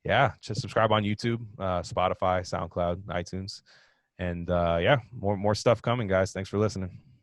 yeah, just subscribe on YouTube, Spotify, SoundCloud, iTunes. And yeah, more stuff coming, guys. Thanks for listening.